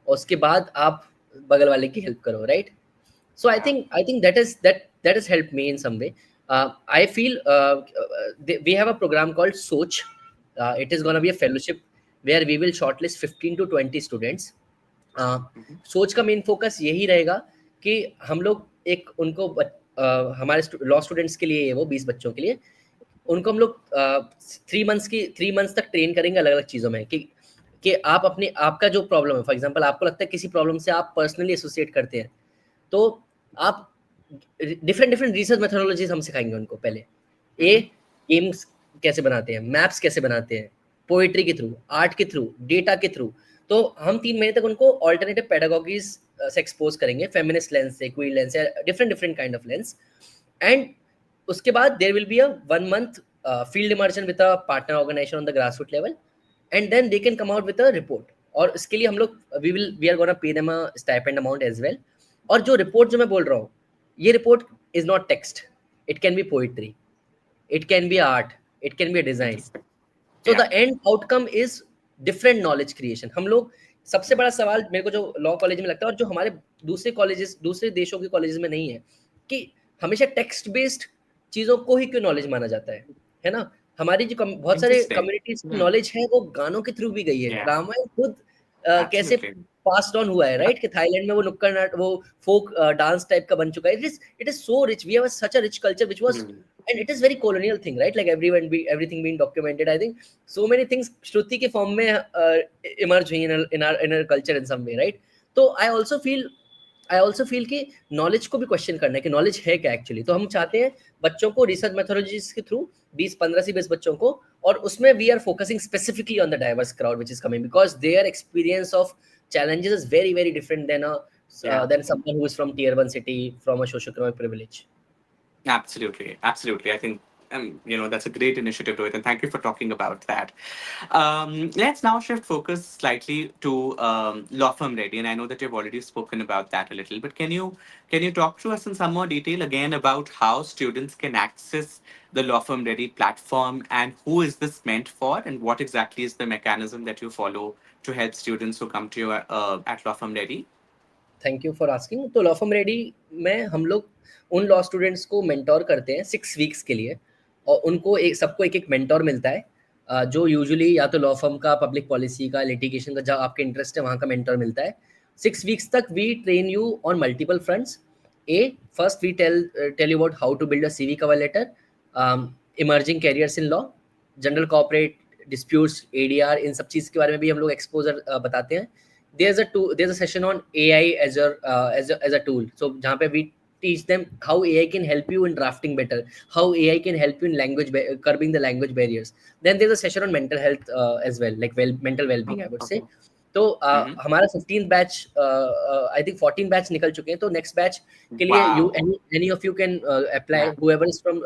और उसके बाद आप बगल वाले की हेल्प करो, right? So Yeah. I think that has helped me in some way. I feel we have a program called Soch. It is going to be a fellowship where we will shortlist 15 to 20 students. Mhm. सोच का main focus यही रहेगा कि हम लोग एक उनको हमारे लॉ स्टूडेंट्स के लिए, वो 20 बच्चों के लिए, उनको हम लोग 3 मंथ्स तक ट्रेन करेंगे अलग अलग चीज़ों में कि आप अपने आपका जो प्रॉब्लम है, फॉर एग्जांपल आपको लगता है किसी प्रॉब्लम से आप पर्सनली एसोसिएट करते हैं, तो आप डिफरेंट डिफरेंट रिसर्च मेथोडोलॉजीज हम सिखाएंगे उनको पहले। ए, Mhm. गेम्स कैसे बनाते हैं, मैप्स कैसे बनाते हैं, पोइट्री के थ्रू, आर्ट के थ्रू, डेटा के थ्रू। तो हम 3 महीने तक उनको ऑल्टरनेटिव पेडागोगीज से एक्सपोज करेंगे, फेमिनिस्ट लेंस से, क्वीर लेंस से, different different kind of lens. And उसके बाद there will be a 1 month field immersion with a partner organization on the grass root level, and then they can come out with a report. और इसके लिए हम लोग we are gonna pay them a stipend amount as well. और जो report जो मैं बोल रहा हूँ, ये report is not text, it can B poetry, it can be art, it can be a design. Interesting. So the Yeah. end outcome is different knowledge creation. हम लोग, सबसे बड़ा सवाल मेरे को जो लॉ कॉलेज में लगता है और जो हमारे दूसरे कॉलेजेस, दूसरे देशों के कॉलेजेस में नहीं है, कि हमेशा टेक्स्ट बेस्ड चीज़ों को ही क्यों नॉलेज माना जाता है ना? हमारी जो बहुत सारे Interesting. कम्युनिटीज की Hmm. नॉलेज है वो गानों के थ्रू भी गई है। Yeah. रामायण खुद कैसे Absolutely. पास्ड ऑन हुआ है, राइट? कि थाईलैंड में वो नुक्कड़ नाट, वो फोक डांस टाइप का बन चुका है। It is so rich, we have such a rich culture which was, Hmm. and it is very colonial thing, right? Like everything being documented. I think so many things shruti के form में emerge हुई in our culture in some way, right? तो I also feel कि knowledge को भी question करना है कि नॉलेज है क्या एक्चुअली। तो हम चाहते हैं बच्चों को रिसर्च मेथोडोलॉजीज के थ्रू 15 से 20 बच्चों को, और उसमें we are focusing specifically on the diverse crowd which is coming, because their experience of challenges is very very different than Yeah. than someone who is from tier 1 city from a socioeconomic privilege. Absolutely, absolutely. I think that's a great initiative, Rohit, and thank you for talking about that. Let's now shift focus slightly to law firm ready, and I know that you've already spoken about that a little, but can you talk to us in some more detail again about how students can access the law firm ready platform, and who is this meant for, and what exactly is the mechanism that you follow to help students who come to you at law firm ready? Thank you for asking. तो law Firm ready में हम लोग उन law students को mentor करते हैं 6 weeks के लिए, और उनको एक सबको एक एक मेंटोर मिलता है, जो यूजुअली या तो लॉ फर्म का, पब्लिक पॉलिसी का, लिटिगेशन का, जहाँ आपके इंटरेस्ट है वहाँ का मेंटोर मिलता है। 6 वीक्स तक we train you on multiple fronts. A first we tell you about how to build a CV cover letter, emerging careers in law, general corporate disputes, ADR, in सब चीज़ के बारे में भी हम लोग एक्सपोजर बताते हैं। There's a session on AI as a tool. So जहाँ पे we teach them how AI can help you in drafting better, how AI can help you in curbing the language barriers. Then there's a session on mental health as well, like mental well-being, I would say. Okay. तो Mm-hmm. हमारा 15th batch, I think 14 batch निकल चुके हैं, तो next batch के लिए you Wow. Any of you can apply, Yeah. whoever is from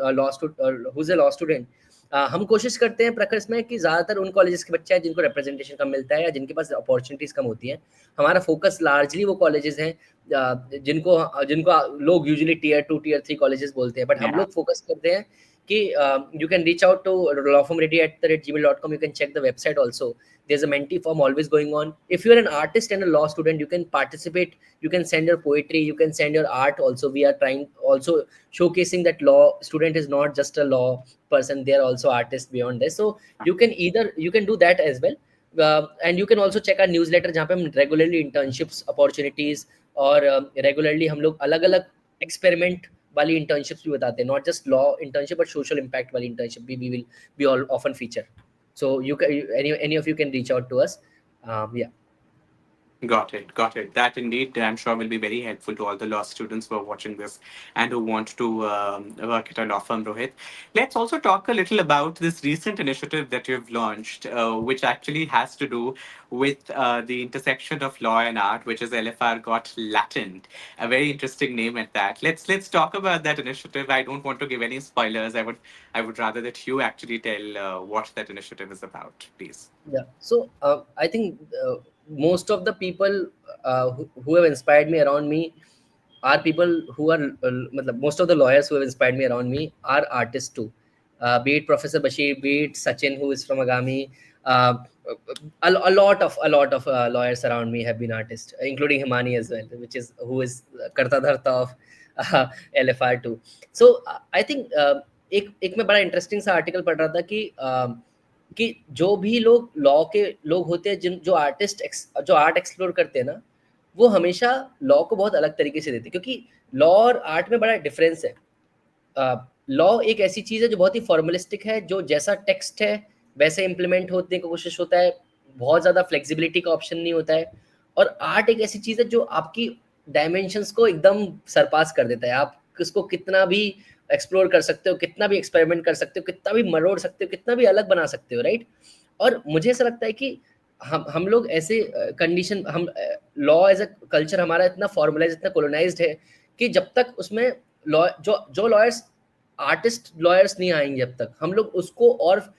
who is a law student. हम कोशिश करते हैं प्रखर में कि ज़्यादातर उन कॉलेजेस के बच्चे हैं जिनको रिप्रेजेंटेशन कम मिलता है या जिनके पास अपॉर्चुनिटीज़ कम होती हैं। हमारा फोकस लार्जली वो कॉलेजेस हैं जिनको जिनको लोग यूजुअली टियर 2 टियर 3 कॉलेजेस बोलते हैं, बट हम Yeah. लोग फोकस करते हैं कि you can reach out to lawfirmready@gmail.com. You can check the website also. There's a mentee form always going on. If you're an artist and a law student, you can participate. You can send your poetry. You can send your art also. We are trying also showcasing that law student is not just a law person. They are also artists beyond this. So you can do that as well. And you can also check our newsletter जहाँ पे हम regularly internships opportunities और regularly हम लोग अलग अलग experiment वाली internships भी बताते हैं, not just law internship but social impact वाली इंटर्नशिप भी we will be all often feature. So you any of you can reach out to us. या Got it. Got it. That indeed, I'm sure, will be very helpful to all the law students who are watching this and who want to work at a law firm, Rohit. Let's also talk a little about this recent initiative that you've launched, which actually has to do with the intersection of law and art, which is LFR Got Latin. A very interesting name at that. Let's talk about that initiative. I don't want to give any spoilers. I would rather that you actually tell what that initiative is about, please. Yeah. So I think most of the people who have inspired me around me are people who are most of the lawyers who have inspired me around me are artists too. Be it Professor Bashir, be it Sachin, who is from Agami. Uh, a lot of lawyers around me have been artists, including Himani as well, which is who is Karta Dharta of LFR too. So I think एक मैं बड़ा interesting सा article पढ़ रहा था कि जो भी लोग लॉ के लोग होते हैं, जिन जो जो आर्ट एक्सप्लोर करते हैं ना, वो हमेशा लॉ को बहुत अलग तरीके से देते हैं, क्योंकि लॉ और आर्ट में बड़ा डिफरेंस है। लॉ एक ऐसी चीज़ है जो बहुत ही फॉर्मलिस्टिक है, जो जैसा टेक्स्ट है वैसे इम्प्लीमेंट होने की कोशिश होता है, बहुत ज़्यादा फ्लेक्सिबिलिटी का ऑप्शन नहीं होता है। और आर्ट एक ऐसी चीज़ है जो आपकी डायमेंशंस को एकदम सरपास कर देता है। आप उसको कितना भी एक्सप्लोर कर सकते हो, कितना भी एक्सपेरिमेंट कर सकते हो, कितना भी मरोड़ सकते हो, कितना भी अलग बना सकते हो, राइट? और मुझे ऐसा लगता है कि हम लोग ऐसे कंडीशन हम लॉ एज अ कल्चर हमारा इतना फॉर्मलाइज, इतना कोलोनाइज्ड है कि जब तक उसमें लॉ जो लॉयर्स आर्टिस्ट लॉयर्स नहीं आएंगे, जब तक हम लोग उसको और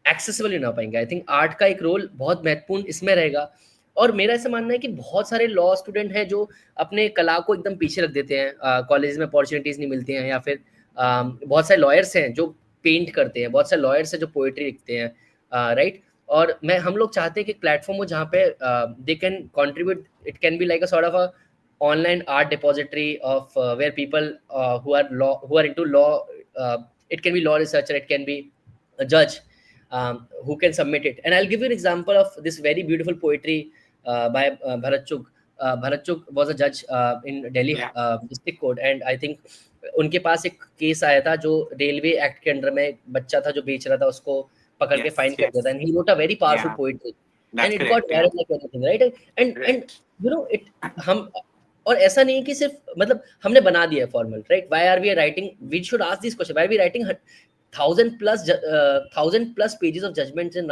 एक्सेसिबल नहीं बना पाएंगे। आई थिंक आर्ट का एक रोल बहुत महत्वपूर्ण इसमें रहेगा। और मेरा ऐसा मानना है कि बहुत सारे लॉ स्टूडेंट हैं जो अपने कला को एकदम पीछे रख देते हैं, कॉलेज में अपॉर्चुनिटीज़ नहीं मिलती हैं, या फिर बहुत सारे लॉयर्स हैं जो पेंट करते हैं, बहुत सारे लॉयर्स हैं जो पोएट्री लिखते हैं, राइट? और हम लोग चाहते हैं कि प्लेटफॉर्म हो जहाँ पे they can contribute, it can be like a sort of a online art depository of where people who are into law, it can be law researcher, it can be a judge, who can submit it. And I'll give you an example of this very beautiful poetry by Bharat Chugh. Bharat Chugh was a judge in Delhi Yeah. district court, and I think उनके पास एक case आया था जो railway act के under में एक बच्चा था जो बेच रहा था, उसको पकड़ के Yes. फाइन कर दिया था, Yes. and he wrote a very powerful Yeah. poetry That's and it got correct. Yeah. viral like anything, right? And Right. you know it हम और ऐसा नहीं है कि सिर्फ मतलब हमने बना दिया है formal, right? Why are we writing, we should ask this question, why are we writing 1000 plus pages of judgments in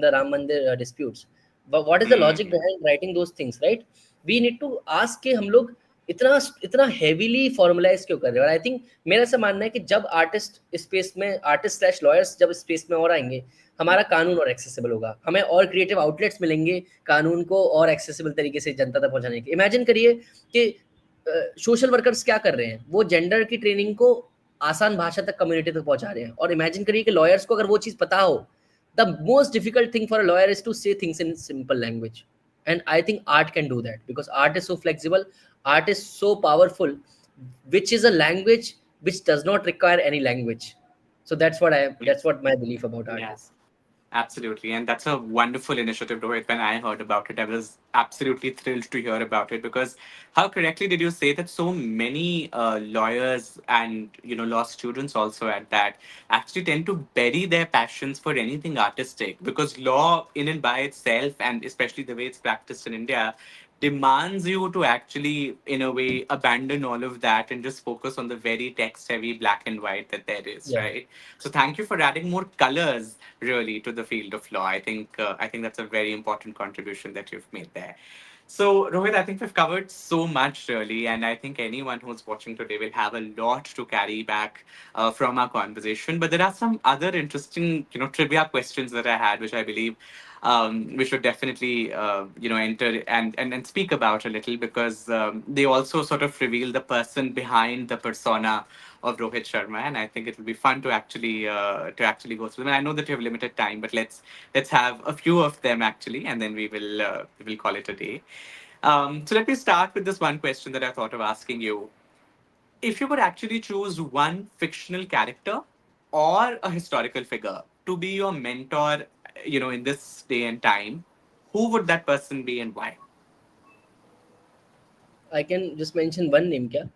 the Ram Mandir disputes? But what is the logic Mm. behind writing those things, right? We need to ask कि हम लोग इतना इतना heavily formalise क्यों कर रहे हो? और आई थिंक मेरा ऐसा मानना है कि जब आर्टिस्ट स्पेस में, आर्टिस्ट स्लैश लॉयर्स जब स्पेस में और आएंगे, हमारा कानून और एक्सेसिबल होगा, हमें और क्रिएटिव आउटलेट्स मिलेंगे कानून को और एक्सेसिबल तरीके से जनता तक पहुंचाने के। इमेजिन करिए कि सोशल वर्कर्स क्या कर रहे हैं, वो जेंडर की ट्रेनिंग को आसान भाषा तक कम्युनिटी तक पहुंचा रहे हैं। और इमेजिन करिए कि लॉयर्स को अगर वो चीज़ पता हो, the most difficult thing for a lawyer is to say things in simple language. And I think art can do that because art is so flexible, art is so powerful, which is a language which does not require any language. So that's what my belief about art Yes. is. Absolutely. And that's a wonderful initiative, Rohit. When I heard about it, I was absolutely thrilled to hear about it because how correctly did you say that so many lawyers and, law students also at that actually tend to bury their passions for anything artistic because law in and by itself, and especially the way it's practiced in India, demands you to actually, in a way, abandon all of that and just focus on the very text heavy black and white that there is, Yeah. right? So thank you for adding more colors really to the field of law. I think that's a very important contribution that you've made there. So, Rohit, I think we've covered so much really, and I think anyone who's watching today will have a lot to carry back from our conversation. But there are some other interesting, trivia questions that I had, which I believe we should definitely, enter and speak about a little because they also sort of reveal the person behind the persona of Rohit Sharma, and I think it will be fun to actually go through them. And I know that you have limited time, but let's have a few of them actually, and then we will call it a day. So let me start with this one question that I thought of asking you. If you could actually choose one fictional character or a historical figure to be your mentor, in this day and time, who would that person be and why? I can just mention one name, kya?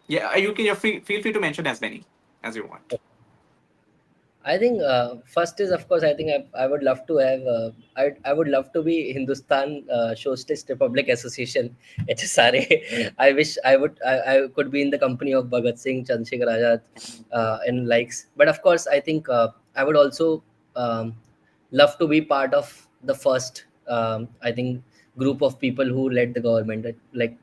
Yeah, you can. Feel free to mention as many as you want. I think first is, of course, I think I would love to have I would love to be Hindustan Socialist Republic Association HSRA. I wish I could be in the company of Bhagat Singh, Chandrasekhar Azad, and likes. But of course, I think I would also love to be part of the first I think group of people who led the government, like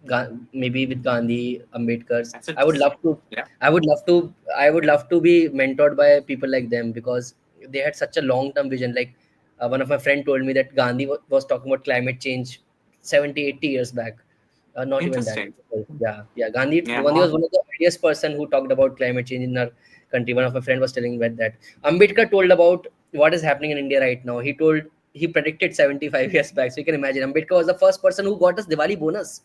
maybe with Gandhi, Ambedkar's. That's I would love interesting. to Yeah. I would love to I would love to be mentored by people like them because they had such a long term vision. Like one of my friend told me that Gandhi was talking about climate change 70, 80 years back. Not even that. Interesting. Yeah, yeah. Gandhi Yeah. was one of the earliest person who talked about climate change in our country. One of my friend was telling me that. Ambedkar told about what is happening in India right now. He predicted 75 years back. So you can imagine Ambedkar was the first person who got us Diwali bonus.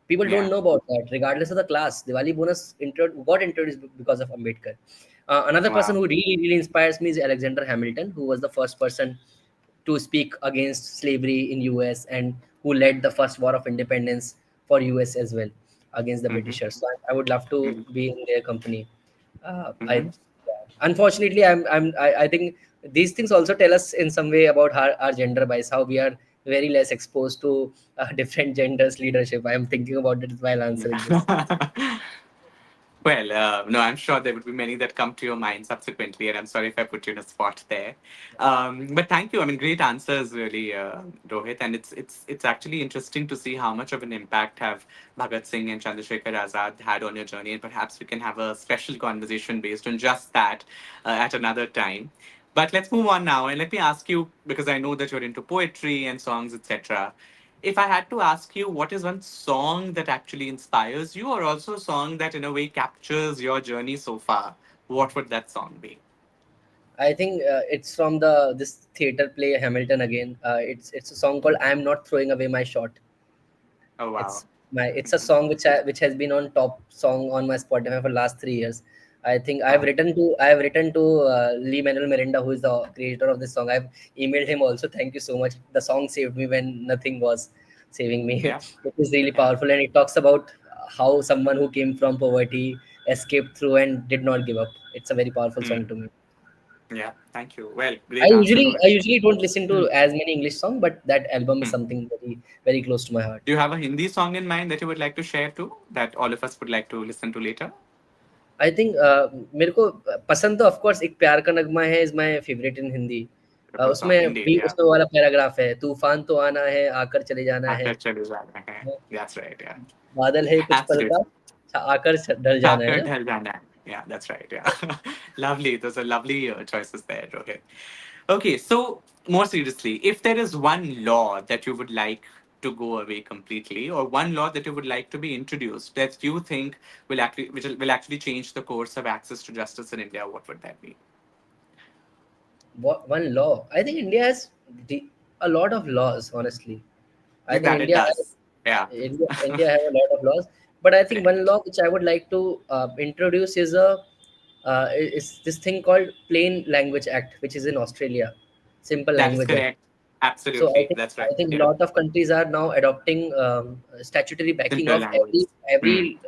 People don't Yeah. know about that, regardless of the class. Diwali bonus got introduced because of Ambedkar. Another person Wow. who really, really inspires me is Alexander Hamilton, who was the first person to speak against slavery in US and who led the first war of independence for US as well against the Mm-hmm. Britishers. So I would love to Mm-hmm. be in their company. I Mm-hmm. yeah. Unfortunately, I think these things also tell us in some way about our gender bias, how we are very less exposed to different genders leadership. I am thinking about it while answering this. Yeah. Well, no, I'm sure there would be many that come to your mind subsequently, and I'm sorry if I put you in a spot there. But thank you. I mean, great answers, really, Rohit. And it's actually interesting to see how much of an impact have Bhagat Singh and Chandrasekhar Azad had on your journey, and perhaps we can have a special conversation based on just that at another time. But let's move on now, and let me ask you because I know that you're into poetry and songs, etc. If I had to ask you, what is one song that actually inspires you, or also a song that in a way captures your journey so far, what would that song be? I think it's from the this theater play Hamilton again. It's a song called "I'm Not Throwing Away My Shot." Oh, wow. It's a Hmm. song which has been on top song on my Spotify for last 3 years. I think Wow. I have written to Lee Manuel Miranda, who is the creator of this song. I've emailed him also. Thank you so much. The song saved me when nothing was saving me. Yeah. It is really Yeah. powerful, and it talks about how someone who came from poverty escaped through and did not give up. It's a very powerful song Hmm. to me. Yeah. Thank you. Well, great answer, I Rohit. usually don't listen Hmm. to as many English songs, but that album is Hmm. something very very close to my heart. Do you have a Hindi song in mind that you would like to share too, that all of us would like to listen to later? I think मेरे को पसंद तो of course एक प्यार का नगमा है is my favourite in Hindi. Good song, उसमें indeed. भी Yeah. उसमें वाला पैराग्राफ है, तूफान तो आना है आकर चले जाना है। Aakar Chale Jana Hai. That's right. Yeah. बादल है कुछ पल का, Absolutely. आकर डर जाना, है Chakra ना? Dhalgana. Yeah, that's right. Yeah. Lovely. Those are lovely choices there, Rohit. Okay, so more seriously, if there is one law that you would like to go away completely, or one law that you would like to be introduced that you think will actually change the course of access to justice in India, what would that be? What one law? I think India has a lot of laws. Honestly, I think That it does. Yeah. India has a lot of laws. But I think one Correct. law which I would like to introduce is a is this thing called Plain Language Act, which is in Australia. Simple That is Language Act. correct. So Absolutely. That's right. I think a Yeah. lot of countries are now adopting statutory backing Simpler of language. Hmm. every.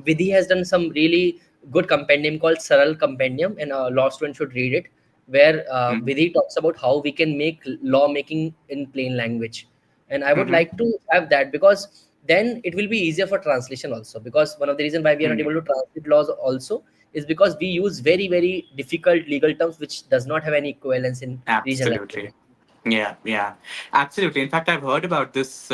Vidhi has done some really good compendium called Saral Compendium, and law students should read it. Where Hmm. Vidhi talks about how we can make law making in plain language, and I would Hmm. like to have that because then it will be easier for translation also. Because one of the reasons why we are not able to Hmm. translate laws also is because we use very difficult legal terms which does not have any equivalence in regional Absolutely. languages. Yeah, yeah, absolutely. In fact, I've heard about this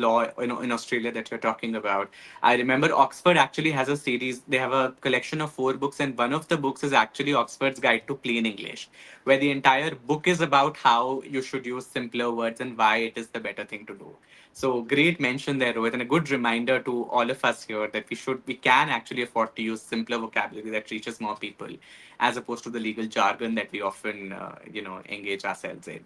law, in Australia that you're talking about. I remember Oxford actually has a series. They have a collection of 4 books, and one of the books is actually Oxford's Guide to Plain English, where the entire book is about how you should use simpler words and why it is the better thing to do. So great mention there, Rohit, and a good reminder to all of us here that we can actually afford to use simpler vocabulary that reaches more people, as opposed to the legal jargon that we often, engage ourselves in.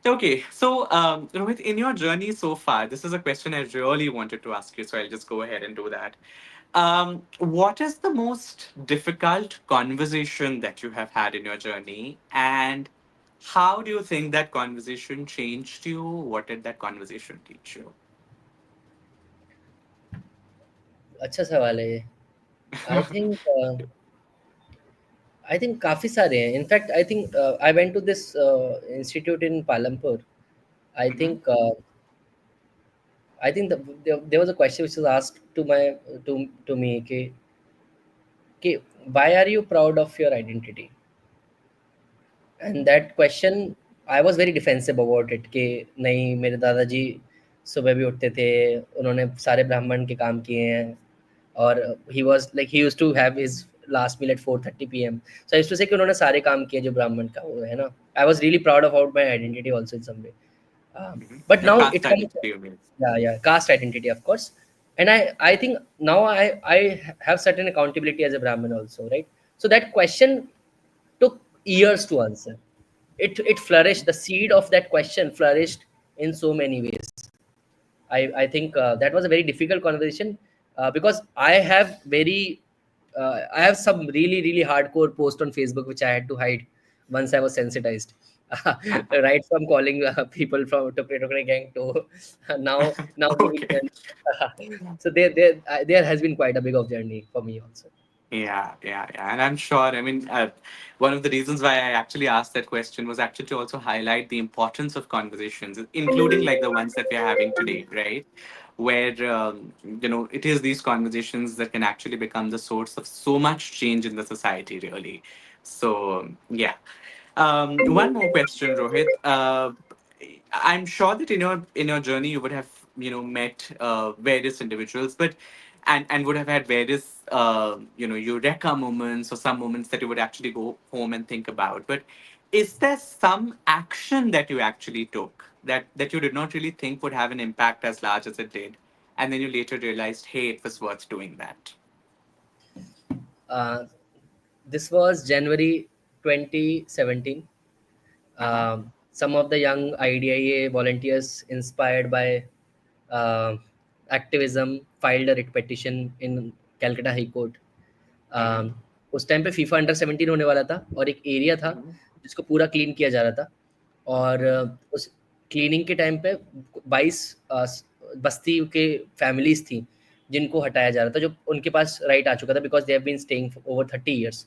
Okay, so Rohit, in your journey so far, this is a question I really wanted to ask you, so I'll just go ahead and do that. What is the most difficult conversation that you have had in your journey, and how do you think that conversation changed you? What did that conversation teach you? अच्छा सवाल है ये। I think काफ़ी सारे हैं। In fact I think I went to this institute in Palampur. I Hmm. Think there was a question which was asked to me कि why are you proud of your identity? And that question I was very defensive about it कि नहीं, मेरे दादाजी सुबह भी उठते थे, उन्होंने सारे ब्राह्मण के काम किए हैं, और he was like he used to have his last meal at 4:30 PM. So I used to say कि उन्होंने सारे काम किए जो ब्राह्मण का वो है ना। I was really proud about my identity also in some way, but Your now caste it comes, identity, you mean? yeah, caste identity of course. And I think now I have certain accountability as a Brahmin also, right? So that question took years to answer. It flourished. The seed of that question flourished in so many ways. I think that was a very difficult conversation because I have some really hardcore post on Facebook which I had to hide once I was sensitized. Right from calling people from Tokre gang to now giving Okay. them. So there has been quite a big of journey for me also. Yeah, yeah, yeah. And I'm sure, I mean, one of the reasons why I actually asked that question was actually to also highlight the importance of conversations, including like the ones that we're having today, right? Where, it is these conversations that can actually become the source of so much change in the society, really. So, yeah. One more question, Rohit. I'm sure that in your journey you would have met various individuals, but and would have had various eureka moments or some moments that you would actually go home and think about. But is there some action that you actually took that you did not really think would have an impact as large as it did, and then you later realized, hey, it was worth doing that? Uh, this was January 2017. Uh huh. Some of the young IDIA volunteers, inspired by uh, activism, filed a writ petition in Calcutta High Court. Mm-hmm. उस time पे FIFA under 17 होने वाला था, और एक area था Mm-hmm. जिसको पूरा क्लीन किया जा रहा था। और उस क्लीनिंग के टाइम पे 22 बस्ती के फैमिलीज थी जिनको हटाया जा रहा था, जो उनके पास राइट आ चुका था because they have been staying over 30 years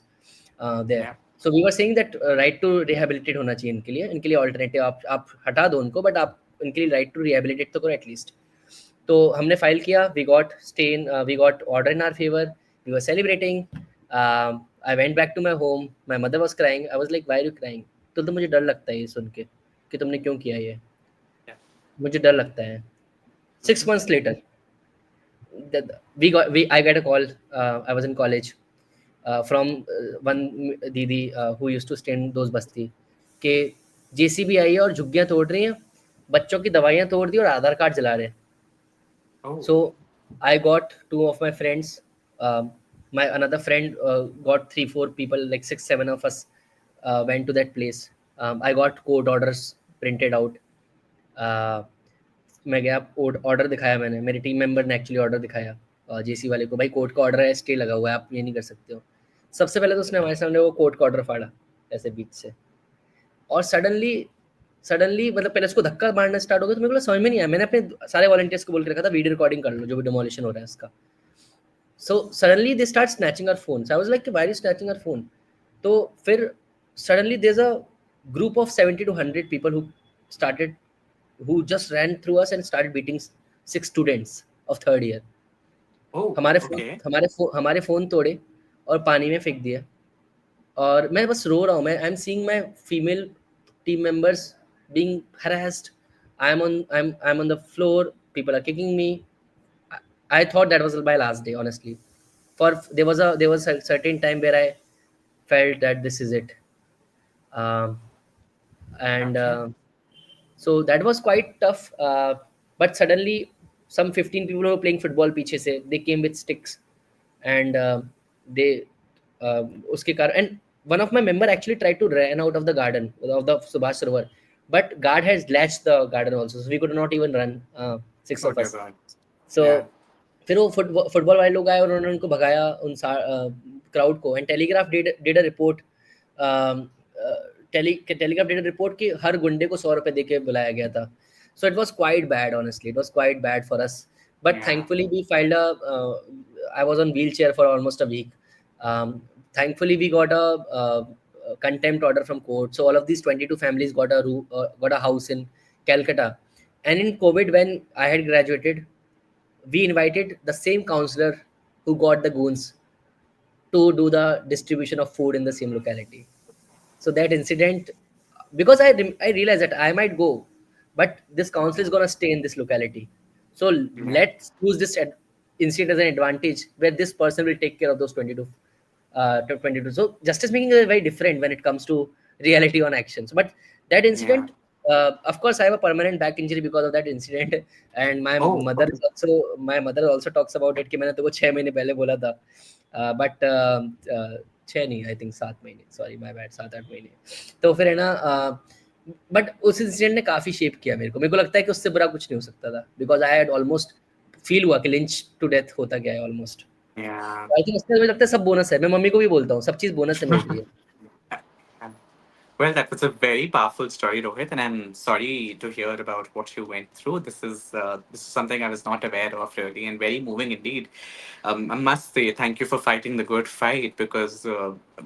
there. Yeah. So we were saying that right to rehabilitate होना चाहिए इनके लिए ऑल्टरनेटिव आप हटा दो उनको, बट आप इनके लिए राइट टू रिहेबिलिटेट तो करो एटलीस्ट। तो हमने फाइल किया, we got order in our favour, we were celebrating. I went back to my home, my mother was crying, I was like why are you crying? तो मुझे डर लगता है ये सुन के कि तुमने क्यों किया ये, Yeah. मुझे डर लगता है। Six Mm-hmm. Months later I got a call. I was in college from one दीदी who used to stay in those बस्ती के जेसीबी आई है और झुग्गियां तोड़ रही हैं, बच्चों की दवाइयां तोड़ दी और आधार कार्ड जला रहे हैं. Oh, So I got two of my friends. My another friend got three, four people, like six, seven of us went to that place. I got court orders printed out. Uh, मैं गया, order दिखाया मैंने, मेरे team member ने actually order दिखाया जेसी वाले को, भाई कोर्ट का ऑर्डर है, स्टे लगा हुआ है, आप ये नहीं कर सकते हो. सबसे पहले तो उसने हमारे सामने वो कोर्ट का ऑर्डर फाड़ा ऐसे बीच से, और सडनली सडनली मतलब पहले उसको धक्का मारना स्टार्ट हो गया, तो मेरे को समझ में नहीं आया. मैंने अपने सारे वॉलंटियर्स को बोल के रखा था वीडियो रिकॉर्डिंग कर लो जो भी डिमोलिशन हो रहा है इसका. So suddenly they start snatching our phone. I was like why are you snatching our phone. तो फिर suddenly there is a group of 70 to 100 people who started, who just ran through us and started beating six students of third year. oh, हमारे phone okay. हमारे phone तोड़े और पानी में फेंक दिया. और मैं बस रो रहा हूँ. मैं I am seeing my female team members being harassed. I'm on the floor, people are kicking me. I thought that was my last day, honestly. For there was a certain time where I felt that this is it. um, and Okay. So that was quite tough. But suddenly some 15 people who were playing football पीछे से, they came with sticks, and they uske car, and one of my member actually tried to run out of the garden of the Subhash Sarovar, but guard has latched the garden also, so we could not even run, six Oh of dear us. God. So Yeah. फिर वो football वाले लोग आए और उन्होंने उनको भगाया, उन क्राउड को. And telegraph did a report. Telegraph did a report कि हर गुंडे को 100 रुपए दे के बुलाया गया था. So it was quite bad, honestly. It was quite bad for us. But Yeah. thankfully, we filed a. I was on wheelchair for almost a week. Thankfully, we got a contempt order from court. So all of these 22 families got a house in Calcutta. And in COVID, when I had graduated, we invited the same counselor who got the goons to do the distribution of food in the same locality. So that incident, because I realized that I might go, but this council is gonna stay in this locality. So Yeah. let's use this incident as an advantage where this person will take care of those 22 to 22. So justice making is very different when it comes to reality on actions. But that Yeah. incident, of course, I have a permanent back injury because of that incident. And Oh, okay. my mother also talks about it कि मैंने तेको 6 महीने पहले बोला था. But 6 नहीं, I think 7 महीने, sorry my bad, 7-8 महीने. तो फिर है ना, बट उस इंसिडेंट ने काफ़ी शेप किया मेरे को लगता है कि उससे बुरा कुछ नहीं हो सकता था, because I had almost feel हुआ कि लिंच टू डेथ होता गया है ऑलमोस्ट. Yeah. आई थिंक उससे मुझे लगता है सब बोनस है. मैं मम्मी को भी बोलता हूँ सब चीज़ बोनस है मेरे लिए. Well, that was a very powerful story, Rohit, and I'm sorry to hear about what you went through. This is something I was not aware of really, and very moving indeed. I must say thank you for fighting the good fight because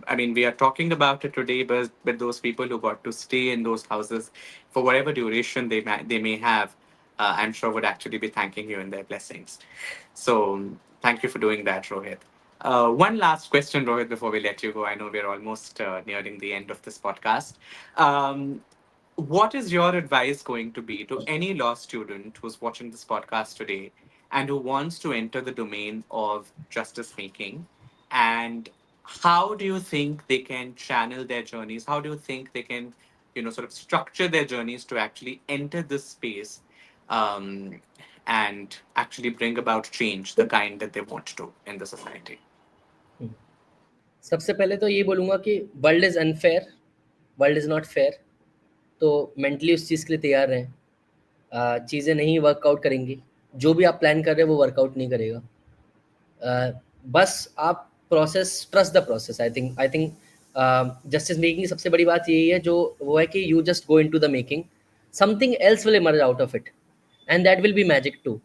I mean we are talking about it today, but those people who got to stay in those houses for whatever duration they may have, I'm sure would actually be thanking you in their blessings. So thank you for doing that, Rohit. One last question, Rohit, before we let you go. I know we're almost nearing the end of this podcast. Um, what is your advice going to be to any law student who's watching this podcast today and who wants to enter the domain of justice making? And how do you think they can channel their journeys? How do you think they can, sort of structure their journeys to actually enter this space um, and actually bring about change, the kind that they want to in the society? सबसे पहले तो ये बोलूँगा कि world is unfair, world is not fair. तो mentally उस चीज़ के लिए तैयार रहें. चीज़ें नहीं वर्कआउट करेंगी, जो भी आप प्लान कर रहे हैं वो वर्कआउट नहीं करेगा. बस आप process, trust the process. I think justice making की सबसे बड़ी बात यही है, जो वो है कि you just go in to the making, something else will emerge out of it, and that will be magic too.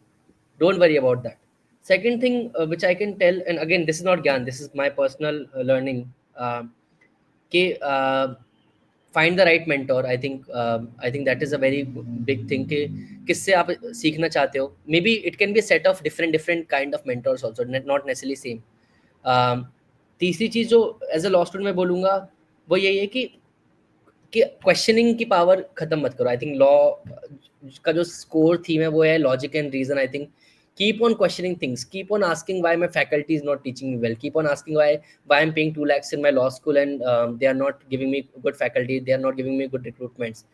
Don't worry about that. Second thing which I can tell, and again this is not gyan, this is my personal learning, कि find the right mentor. I think that is a very big thing कि किससे आप सीखना चाहते हो. May be it can B set of different different kind of mentors also, not necessarily same. तीसरी चीज़ जो as a law student मैं बोलूँगा वो यही है कि क्वेश्चनिंग की पावर ख़त्म मत करो. आई थिंक लॉ का जो स्कोर थीम है वो है logic and reason. I think keep on questioning things, keep on asking why my faculty is not teaching me well, keep on asking why I'm paying 2 lakhs in my law school and they are not giving me good faculty, they are not giving me good recruitments.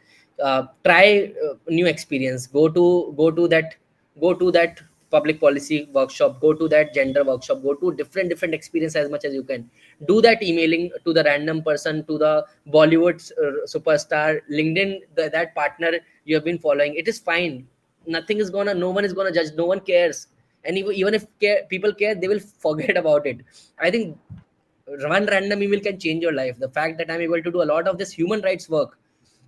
Try new experience, go to that public policy workshop, go to that gender workshop, go to different experience as much as you can. Do that emailing to the random person, to the Bollywood superstar, LinkedIn, that partner you have been following. It is fine. Nothing is gonna, no one is gonna judge, no one cares. And even if people care, they will forget about it. I think one random email can change your life. The fact that I'm able to do a lot of this human rights work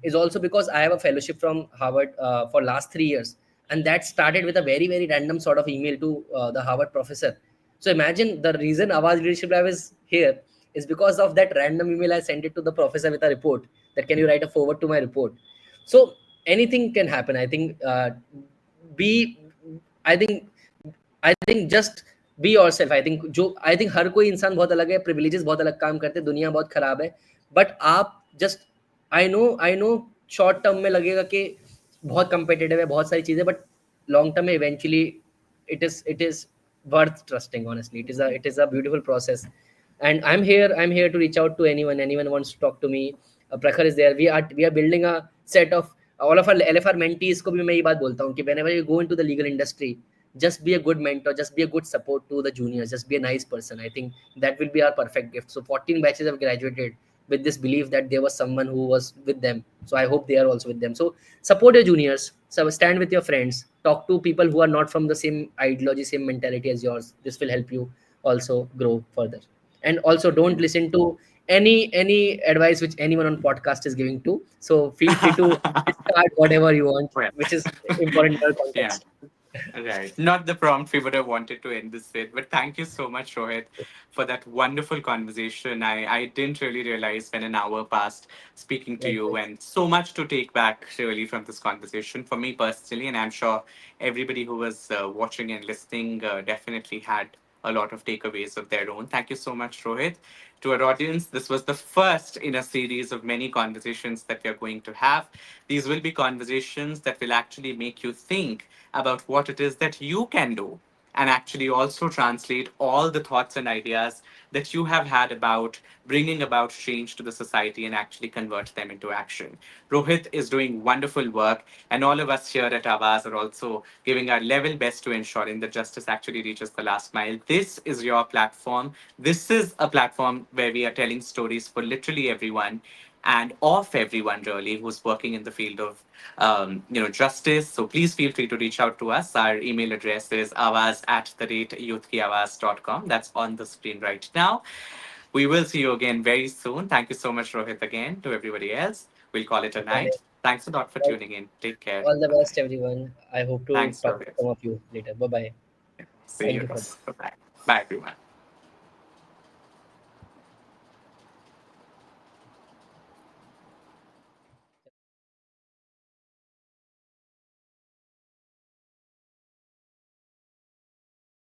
is also because I have a fellowship from Harvard for last 3 years, and that started with a very random sort of email to the Harvard professor. So imagine, the reason Awaaz Leadership Lab is here is because of that random email I sent it to the professor with a report, that can you write a forward to my report. So anything can happen. I think be I think I think just be yourself. I think हर कोई इंसान बहुत अलग है, privileges बहुत अलग काम करते हैं, दुनिया बहुत खराब है, बट आप just, I know short term में लगेगा कि बहुत कंपेटेटिव है, बहुत सारी चीजें, बट लॉन्ग टर्म में eventually it is worth trusting. Honestly, it is a beautiful process, and I'm here to reach out to anyone wants to talk to me. Prakhar is there. We are building a set of all of our LFR mentees को भी मैं ये बात बोलता हूँ कि whenever you go into the legal industry, just be a good mentor, just be a good support to the juniors, just be a nice person. I think that will be our perfect gift. So 14 batches have graduated with this belief that there was someone who was with them, so I hope they are also with them. So support your juniors, so stand with your friends, talk to people who are not from the same ideology, same mentality as yours. This will help you also grow further. And also, don't listen to any advice which anyone on podcast is giving to. So feel free to discard whatever you want, Well, which is important in our yeah. context. Right. Not the prompt we would have wanted to end this with, but thank you so much, Rohit, for that wonderful conversation. I didn't really realize when an hour passed speaking to you, Likewise. and so much to take back really from this conversation for me personally, and I'm sure everybody who was watching and listening definitely had a lot of takeaways of their own. Thank you so much, Rohit. To our audience, this was the first in a series of many conversations that we are going to have. These will be conversations that will actually make you think about what it is that you can do and actually also translate all the thoughts and ideas that you have had about bringing about change to the society and actually convert them into action. Rohit is doing wonderful work, and all of us here at Awaaz are also giving our level best to ensuring that justice actually reaches the last mile. This is your platform. This is a platform where we are telling stories for literally everyone and of everyone really who's working in the field of justice. So please feel free to reach out to us. Our email address is awaz@youthkiawaz.com. That's on the screen right now. We will see you again very soon. Thank you so much, Rohit, again. To everybody else, we'll call it a Bye. night. Thanks a lot for Bye. tuning in. Take care. All the Bye bye. best, everyone. I hope to Thanks, talk to Rohit. some of you later. Bye bye. See Thank you. you for Bye bye. Bye, everyone.